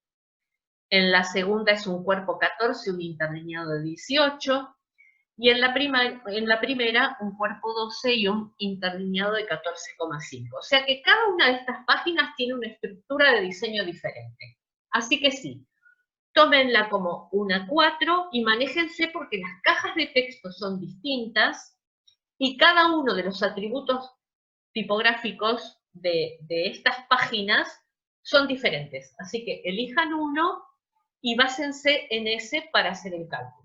En la segunda es un cuerpo 14, un interlineado de 18. Y en la primera, un cuerpo 12 y un interlineado de 14,5. O sea que cada una de estas páginas tiene una estructura de diseño diferente. Así que sí, tómenla como una 4 y manéjense porque las cajas de texto son distintas y cada uno de los atributos tipográficos de estas páginas son diferentes. Así que elijan uno y básense en ese para hacer el cálculo.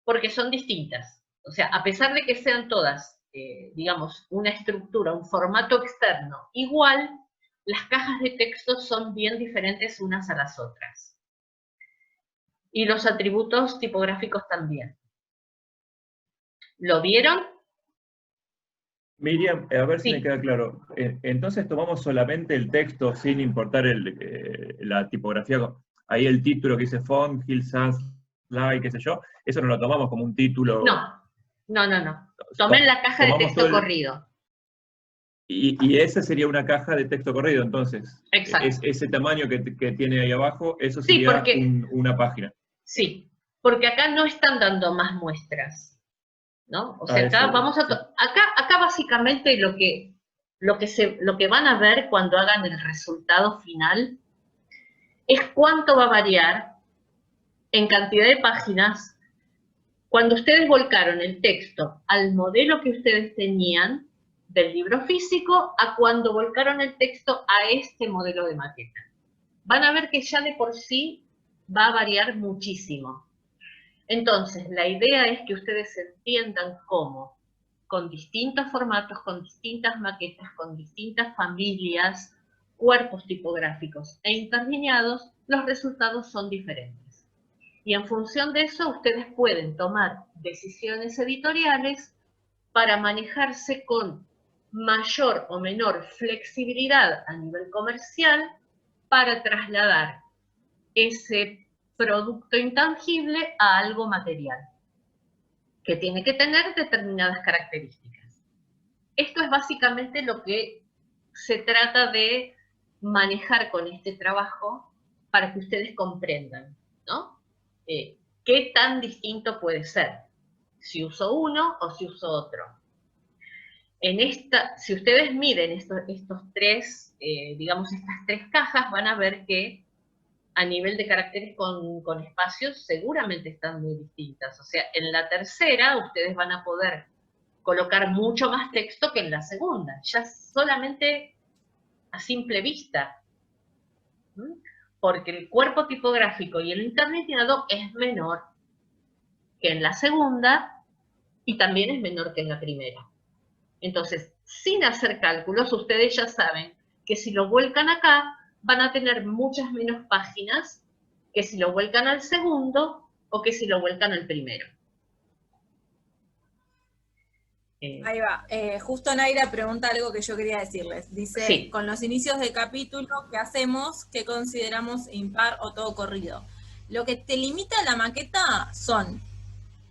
Porque son distintas. O sea, a pesar de que sean todas, digamos, una estructura, un formato externo igual, las cajas de texto son bien diferentes unas a las otras. Y los atributos tipográficos también. ¿Lo vieron? Miriam, a ver si Sí. me queda claro. Entonces tomamos solamente el texto sin importar la tipografía. Ahí el título que dice font, Hill Sans, Light, qué sé yo. Eso no lo tomamos como un título. No. Tomen la caja de texto corrido. Y esa sería una caja de texto corrido, entonces. Exacto. Ese tamaño que tiene ahí abajo, eso sería una página. Sí, porque acá no están dando más muestras, ¿no? O sea, acá acá básicamente lo que van a ver cuando hagan el resultado final es cuánto va a variar en cantidad de páginas cuando ustedes volcaron el texto al modelo que ustedes tenían del libro físico a cuando volcaron el texto a este modelo de maqueta. Van a ver que ya de por sí va a variar muchísimo. Entonces, la idea es que ustedes entiendan cómo, con distintos formatos, con distintas maquetas, con distintas familias, cuerpos tipográficos e interlineados, los resultados son diferentes. Y en función de eso, ustedes pueden tomar decisiones editoriales para manejarse con mayor o menor flexibilidad a nivel comercial para trasladar ese producto intangible a algo material, que tiene que tener determinadas características. Esto es básicamente lo que se trata de manejar con este trabajo para que ustedes comprendan, ¿no? ¿Qué tan distinto puede ser? Si uso uno o si uso otro. Si ustedes miden estos tres, digamos, estas tres cajas, van a ver que a nivel de caracteres con espacios seguramente están muy distintas. O sea, en la tercera ustedes van a poder colocar mucho más texto que en la segunda, ya solamente a simple vista. Porque el cuerpo tipográfico y el interlineado es menor que en la segunda y también es menor que en la primera. Entonces, sin hacer cálculos, ustedes ya saben que si lo vuelcan acá, van a tener muchas menos páginas que si lo vuelcan al segundo o que si lo vuelcan al primero. Ahí va. Justo Naira pregunta algo que yo quería decirles. Dice, Sí. Con los inicios de capítulo, ¿qué hacemos? ¿Qué consideramos impar o todo corrido? Lo que te limita la maqueta son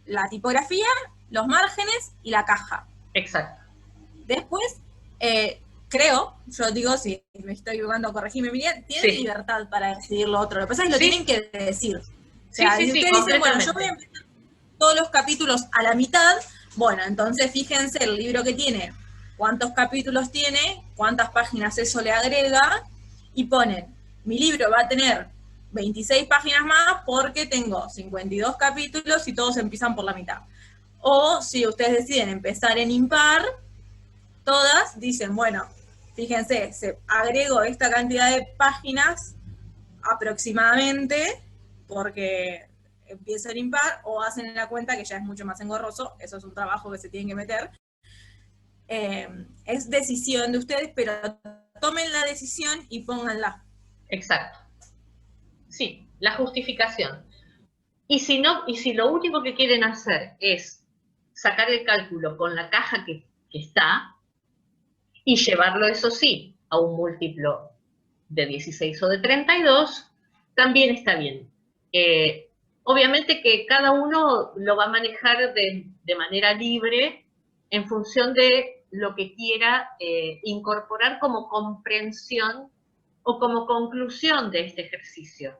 la tipografía, los márgenes y la caja. Exacto. Después, creo, yo digo, si me estoy equivocando, corregime, Miriam, tienen libertad para decidir lo otro. Lo que pasa es que lo tienen que decir. O sea, si ustedes dicen, bueno, yo voy a empezar todos los capítulos a la mitad, bueno, entonces fíjense el libro que tiene, cuántos capítulos tiene, cuántas páginas eso le agrega, y ponen, mi libro va a tener 26 páginas más porque tengo 52 capítulos y todos empiezan por la mitad. O si ustedes deciden empezar en impar, todas dicen, bueno, fíjense, se agrego esta cantidad de páginas aproximadamente porque empieza en impar, o hacen la cuenta que ya es mucho más engorroso, eso es un trabajo que se tienen que meter. Es decisión de ustedes, pero tomen la decisión y pónganla. Exacto. Sí, la justificación. Y si no, y si lo único que quieren hacer es sacar el cálculo con la caja que está, y llevarlo, eso sí, a un múltiplo de 16 o de 32, también está bien. Obviamente que cada uno lo va a manejar de manera libre en función de lo que quiera incorporar como comprensión o como conclusión de este ejercicio.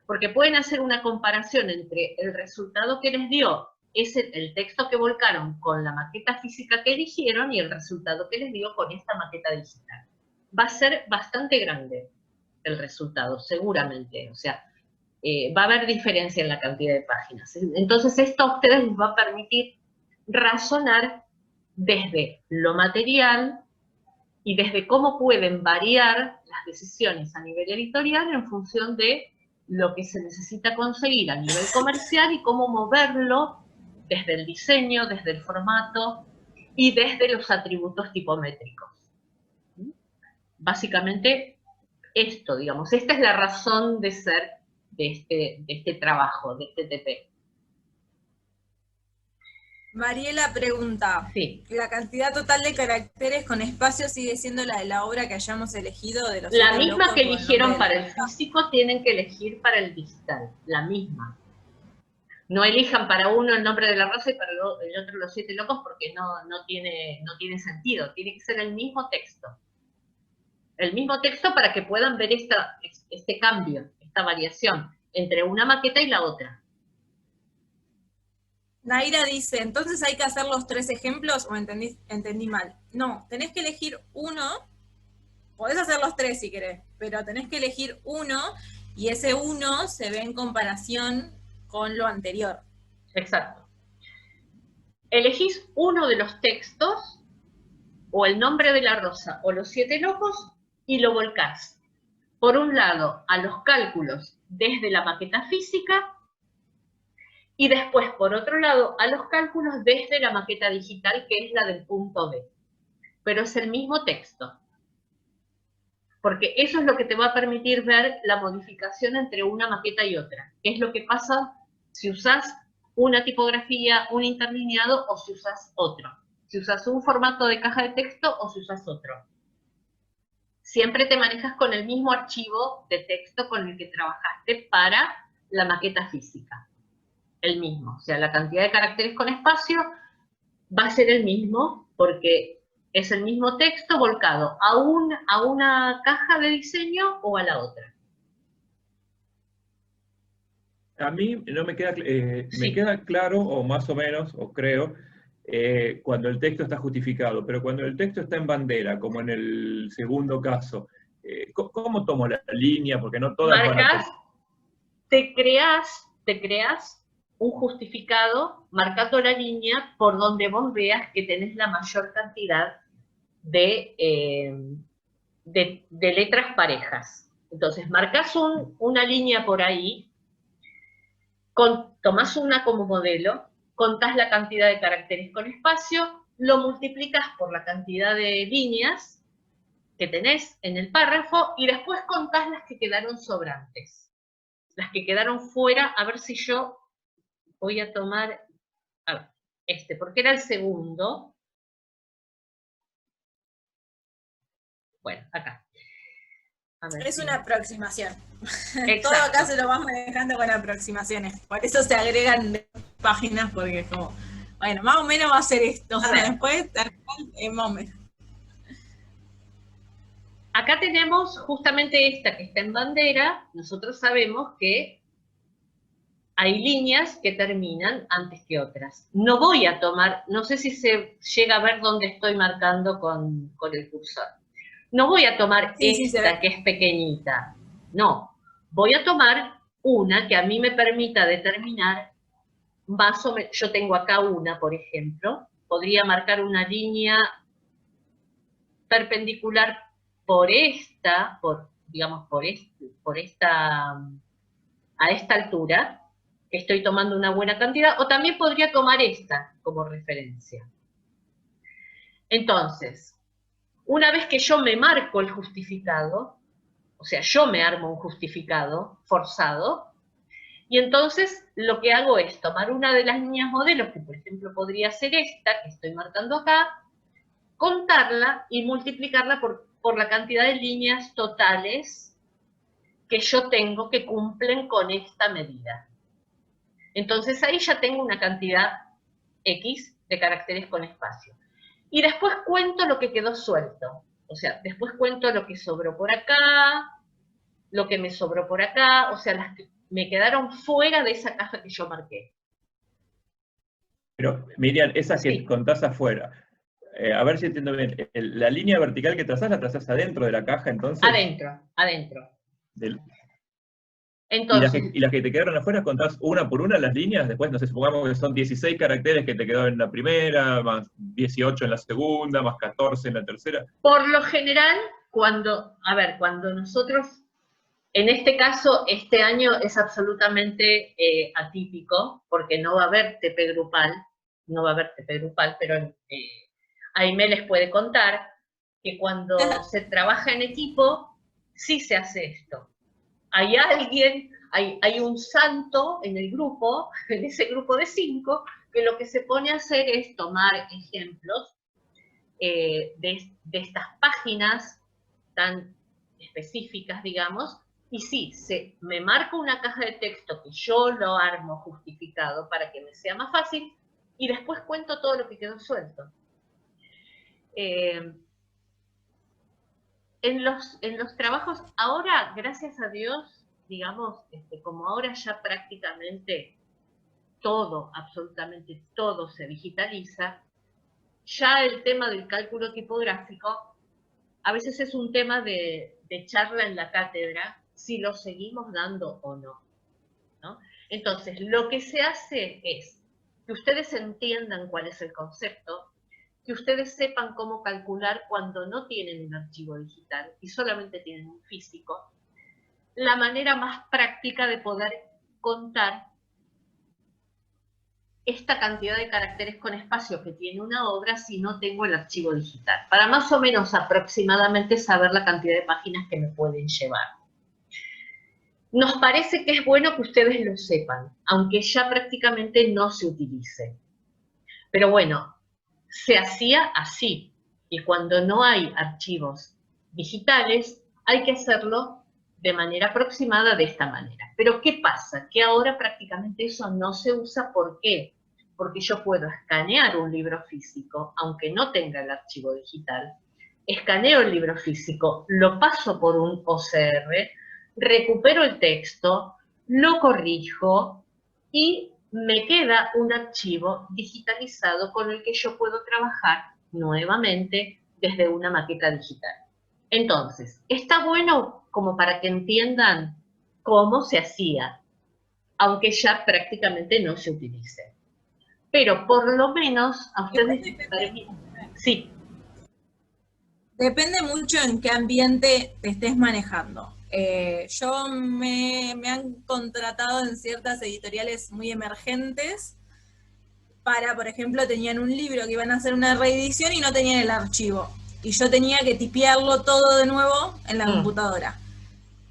Porque pueden hacer una comparación entre el resultado que les dio el texto que volcaron con la maqueta física que eligieron y el resultado que les dio con esta maqueta digital. Va a ser bastante grande el resultado, seguramente. O sea, va a haber diferencia en la cantidad de páginas. Entonces, esto a ustedes les va a permitir razonar desde lo material y desde cómo pueden variar las decisiones a nivel editorial en función de lo que se necesita conseguir a nivel comercial y cómo moverlo desde el diseño, desde el formato y desde los atributos tipométricos. Básicamente esto, digamos, esta es la razón de ser de este trabajo, de este TP. Mariela pregunta, sí. ¿La cantidad total de caracteres con espacio sigue siendo la de la obra que hayamos elegido? De los la misma que eligieron para el físico tienen que elegir para el digital, la misma. No elijan para uno el nombre de la raza y para el otro los 7 locos porque no tiene sentido. Tiene que ser el mismo texto. El mismo texto para que puedan ver este cambio, esta variación entre una maqueta y la otra. Naira dice, ¿entonces hay que hacer los 3 ejemplos o entendí mal? No, tenés que elegir uno, podés hacer los 3 si querés, pero tenés que elegir uno y ese uno se ve en comparación con lo anterior. Exacto. Elegís uno de los textos, o el nombre de la rosa, o los 7 locos, y lo volcás. Por un lado, a los cálculos desde la maqueta física, y después, por otro lado, a los cálculos desde la maqueta digital, que es la del punto B. Pero es el mismo texto. Porque eso es lo que te va a permitir ver la modificación entre una maqueta y otra. ¿Qué es lo que pasa si usás una tipografía, un interlineado, o si usás otro? Si usás un formato de caja de texto o si usás otro. Siempre te manejas con el mismo archivo de texto con el que trabajaste para la maqueta física. El mismo. O sea, la cantidad de caracteres con espacio va a ser el mismo porque es el mismo texto volcado a una caja de diseño o a la otra. A mí no me queda, me queda claro, o más o menos, o creo, cuando el texto está justificado, pero cuando el texto está en bandera, como en el segundo caso, ¿cómo tomo la línea? Porque no todas van a... Marcás, te creás un justificado marcando la línea por donde vos veas que tenés la mayor cantidad de letras parejas. Entonces, marcás una línea por ahí, tomás una como modelo, contás la cantidad de caracteres con espacio, lo multiplicas por la cantidad de líneas que tenés en el párrafo y después contás las que quedaron sobrantes. Las que quedaron fuera, a ver si yo voy a tomar, a ver, porque era el segundo. Bueno, acá. Es una aproximación. Exacto. Todo acá se lo vamos manejando con aproximaciones. Por eso se agregan páginas, porque es como, bueno, más o menos va a ser esto. Después, tal cual, más o menos. Acá tenemos justamente esta que está en bandera. Nosotros sabemos que hay líneas que terminan antes que otras. No voy a tomar, no sé si se llega a ver dónde estoy marcando con el cursor. No voy a tomar esta que es pequeñita. No, voy a tomar una que a mí me permita determinar más o menos. Yo tengo acá una, por ejemplo. Podría marcar una línea perpendicular por esta, a esta altura, que estoy tomando una buena cantidad, o también podría tomar esta como referencia. Entonces, una vez que yo me marco el justificado, o sea, yo me armo un justificado forzado, y entonces lo que hago es tomar una de las líneas modelos, que por ejemplo podría ser esta, que estoy marcando acá, contarla y multiplicarla por la cantidad de líneas totales que yo tengo que cumplen con esta medida. Entonces ahí ya tengo una cantidad X de caracteres con espacio. Y después cuento lo que quedó suelto. O sea, después cuento lo que sobró por acá, lo que me sobró por acá, o sea, las que me quedaron fuera de esa caja que yo marqué. Pero, Miriam, esas que contás afuera, a ver si entiendo bien, ¿la línea vertical que trazás la trazás adentro de la caja entonces? Adentro. Entonces, ¿Y las que te quedaron afuera contás una por una las líneas? Después, no sé, supongamos que son 16 caracteres que te quedó en la primera, más 18 en la segunda, más 14 en la tercera. Por lo general, cuando nosotros, en este caso, este año es absolutamente atípico, porque no va a haber TP grupal, pero Aimé les puede contar que cuando se trabaja en equipo, sí se hace esto. Hay alguien, hay un santo en el grupo, en ese grupo de 5, que lo que se pone a hacer es tomar ejemplos de estas páginas tan específicas, digamos, y sí, me marco una caja de texto que yo lo armo justificado para que me sea más fácil, y después cuento todo lo que quedó suelto. En los trabajos, ahora, gracias a Dios, digamos, como ahora ya prácticamente todo, absolutamente todo se digitaliza, ya el tema del cálculo tipográfico a veces es un tema de charla en la cátedra, si lo seguimos dando o no, ¿no? Entonces, lo que se hace es que ustedes entiendan cuál es el concepto, que ustedes sepan cómo calcular cuando no tienen un archivo digital y solamente tienen un físico, la manera más práctica de poder contar esta cantidad de caracteres con espacio que tiene una obra si no tengo el archivo digital, para más o menos aproximadamente saber la cantidad de páginas que me pueden llevar. Nos parece que es bueno que ustedes lo sepan, aunque ya prácticamente no se utilice. Pero bueno, se hacía así, y cuando no hay archivos digitales, hay que hacerlo de manera aproximada de esta manera. Pero ¿qué pasa? Que ahora prácticamente eso no se usa. ¿Por qué? Porque yo puedo escanear un libro físico, aunque no tenga el archivo digital, escaneo el libro físico, lo paso por un OCR, recupero el texto, lo corrijo y me queda un archivo digitalizado con el que yo puedo trabajar nuevamente desde una maqueta digital. Entonces, está bueno como para que entiendan cómo se hacía, aunque ya prácticamente no se utilice. Pero por lo menos a ustedes les permite... Sí. Depende mucho en qué ambiente te estés manejando. Yo me han contratado en ciertas editoriales muy emergentes para, por ejemplo, tenían un libro que iban a hacer una reedición y no tenían el archivo. Y yo tenía que tipearlo todo de nuevo en la computadora.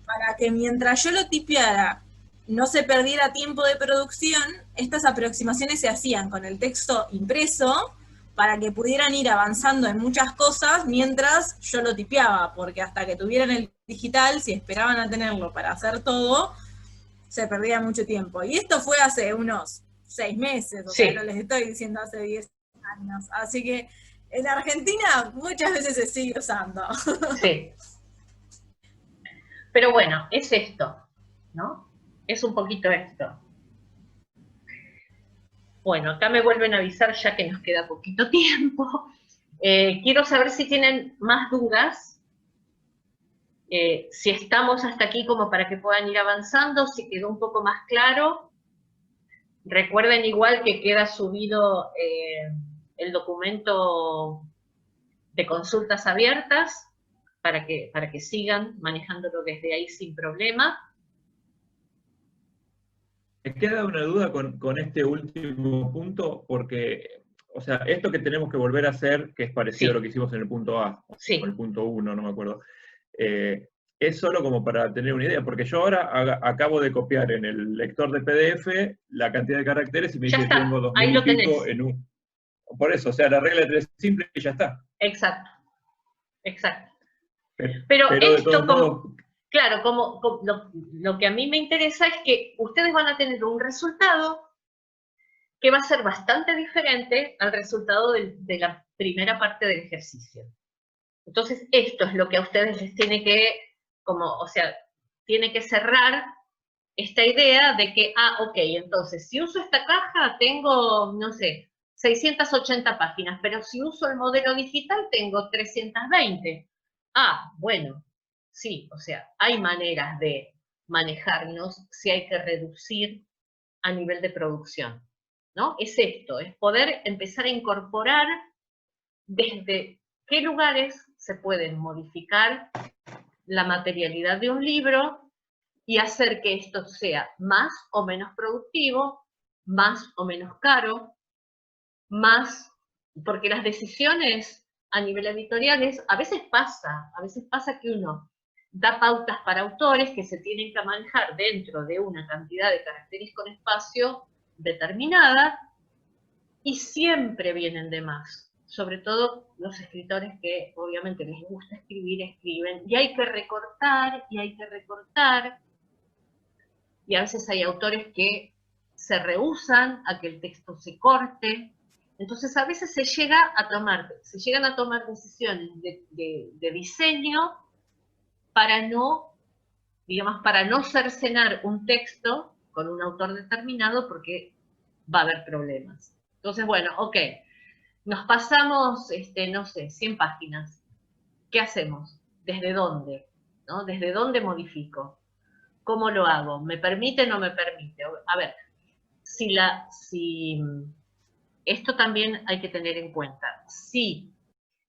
Para que mientras yo lo tipeara no se perdiera tiempo de producción, estas aproximaciones se hacían con el texto impreso para que pudieran ir avanzando en muchas cosas mientras yo lo tipeaba, porque hasta que tuvieran el digital, si esperaban a tenerlo para hacer todo, se perdía mucho tiempo. Y esto fue hace unos 6 meses, o sea, no les estoy diciendo hace 10 años. Así que en Argentina muchas veces se sigue usando. Sí. Pero bueno, es esto, ¿no? Es un poquito esto. Bueno, acá me vuelven a avisar ya que nos queda poquito tiempo. Quiero saber si tienen más dudas, si estamos hasta aquí como para que puedan ir avanzando, si quedó un poco más claro. Recuerden igual que queda subido el documento de consultas abiertas para que sigan manejándolo desde ahí sin problema. Me queda una duda con este último punto, porque, o sea, esto que tenemos que volver a hacer, que es parecido a lo que hicimos en el punto A, o el punto 1, no me acuerdo, es solo como para tener una idea, porque yo ahora acabo de copiar en el lector de PDF la cantidad de caracteres y me dice que tengo 2000 y pico en un... Por eso, o sea, la regla de tres simple y ya está. Exacto, exacto. Pero esto, claro, lo que a mí me interesa es que ustedes van a tener un resultado que va a ser bastante diferente al resultado de la primera parte del ejercicio. Entonces, esto es lo que a ustedes les tiene que, tiene que cerrar esta idea de que, ok, entonces, si uso esta caja, tengo, no sé, 680 páginas, pero si uso el modelo digital, tengo 320. Bueno, sí, o sea, hay maneras de manejarnos si hay que reducir a nivel de producción, ¿no? Es esto, es poder empezar a incorporar desde qué lugares se pueden modificar la materialidad de un libro y hacer que esto sea más o menos productivo, más o menos caro, porque las decisiones a nivel editoriales, a veces pasa que uno da pautas para autores que se tienen que manejar dentro de una cantidad de caracteres con espacio determinada y siempre vienen de más. Sobre todo los escritores que obviamente les gusta escribir, escriben, y hay que recortar, y hay que recortar, y a veces hay autores que se rehúsan a que el texto se corte. Entonces a veces se llegan a tomar decisiones de diseño para no, digamos, para no cercenar un texto con un autor determinado porque va a haber problemas. Entonces, bueno, ok, nos pasamos, no sé, 100 páginas. ¿Qué hacemos? ¿Desde dónde? ¿No? ¿Desde dónde modifico? ¿Cómo lo hago? ¿Me permite o no me permite? A ver, si esto también hay que tener en cuenta. Si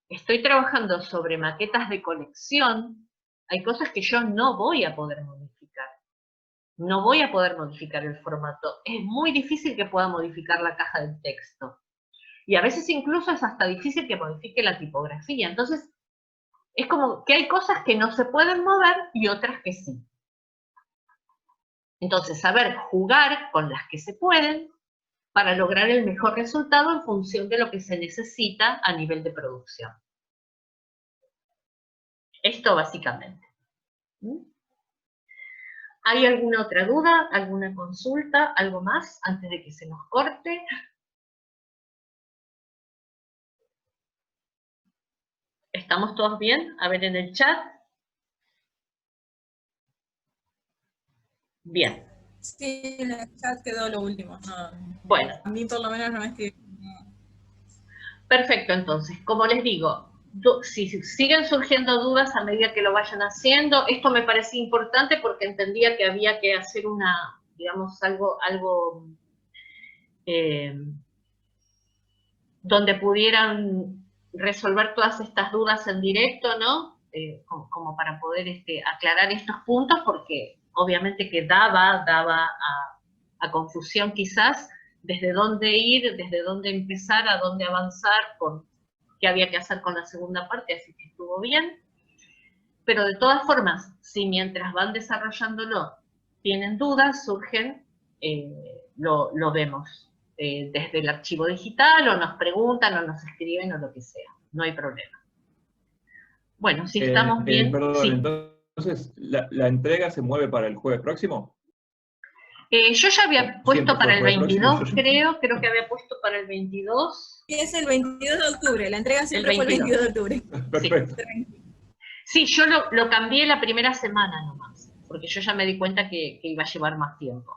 estoy trabajando sobre maquetas de colección, hay cosas que yo no voy a poder modificar. No voy a poder modificar el formato. Es muy difícil que pueda modificar la caja del texto. Y a veces incluso es hasta difícil que modifique la tipografía. Entonces, es como que hay cosas que no se pueden mover y otras que sí. Entonces, saber jugar con las que se pueden para lograr el mejor resultado en función de lo que se necesita a nivel de producción. Esto básicamente. ¿Hay alguna otra duda, alguna consulta, algo más antes de que se nos corte? ¿Estamos todos bien? A ver en el chat. Bien. Sí, en el chat quedó lo último. No, Bueno, a mí por lo menos no es que... perfecto, entonces, como les digo, si siguen surgiendo dudas a medida que lo vayan haciendo, esto me parecía importante porque entendía que había que hacer una, digamos, algo donde pudieran resolver todas estas dudas en directo, ¿no? Como para poder aclarar estos puntos, porque obviamente que daba a confusión quizás desde dónde ir, desde dónde empezar, a dónde avanzar, con qué había que hacer con la segunda parte, así que estuvo bien. Pero de todas formas, si mientras van desarrollándolo tienen dudas, surgen, lo vemos desde el archivo digital, o nos preguntan, o nos escriben, o lo que sea. No hay problema. Bueno, si estamos bien... Perdón, sí. entonces, ¿la entrega se mueve para el jueves próximo? Yo ya había puesto para el 22, creo que había puesto para el 22. Es el 22 de octubre, la entrega siempre fue el 22 de octubre. Perfecto. Sí, yo lo cambié la primera semana nomás, porque yo ya me di cuenta que iba a llevar más tiempo.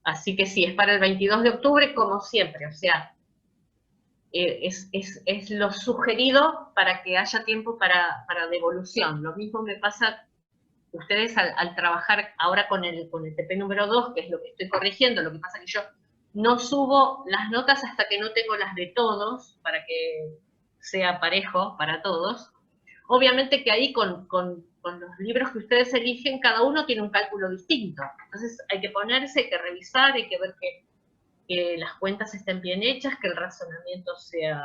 Así que sí, es para el 22 de octubre, como siempre, o sea, es lo sugerido para que haya tiempo para devolución. Lo mismo me pasa, ustedes al trabajar ahora con el TP número 2, que es lo que estoy corrigiendo, lo que pasa que yo no subo las notas hasta que no tengo las de todos, para que sea parejo para todos. Obviamente que ahí con los libros que ustedes eligen, cada uno tiene un cálculo distinto. Entonces hay que ponerse, hay que revisar, hay que ver que las cuentas estén bien hechas, que el razonamiento sea...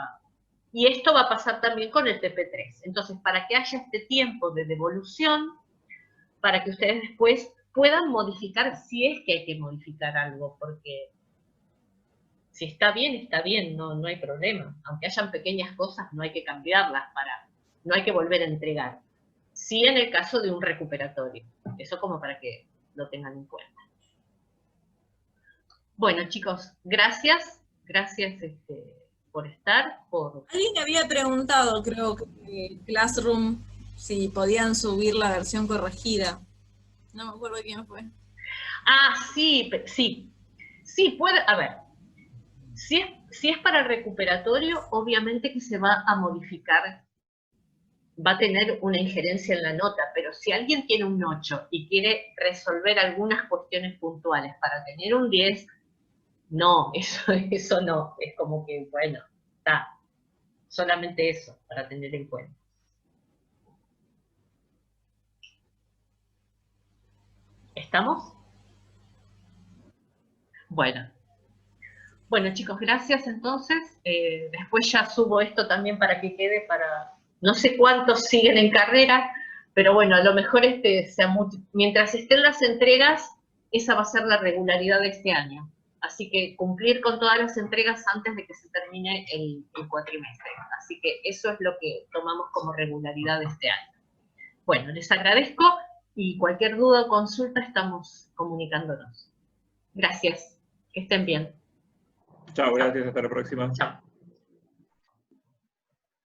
Y esto va a pasar también con el TP3. Entonces, para que haya este tiempo de devolución, para que ustedes después puedan modificar, si es que hay que modificar algo, porque si está bien, no hay problema. Aunque hayan pequeñas cosas, no hay que cambiarlas, no hay que volver a entregar. Sí, en el caso de un recuperatorio. Eso como para que lo tengan en cuenta. Bueno, chicos, gracias por estar. Alguien había preguntado, creo que Classroom, si podían subir la versión corregida. No me acuerdo quién fue. Ah, sí, puede, a ver, si es para el recuperatorio, obviamente que se va a modificar, va a tener una injerencia en la nota, pero si alguien tiene un 8 y quiere resolver algunas cuestiones puntuales para tener un 10, no, eso no, es como que, bueno, está, solamente eso para tener en cuenta. ¿Estamos? Bueno, chicos, gracias entonces. Después ya subo esto también para que quede para... No sé cuántos siguen en carrera, pero bueno, a lo mejor mientras estén las entregas, esa va a ser la regularidad de este año. Así que cumplir con todas las entregas antes de que se termine el cuatrimestre. Así que eso es lo que tomamos como regularidad de este año. Bueno, les agradezco y cualquier duda o consulta estamos comunicándonos. Gracias, que estén bien. Chao, gracias, hasta la próxima. Chao.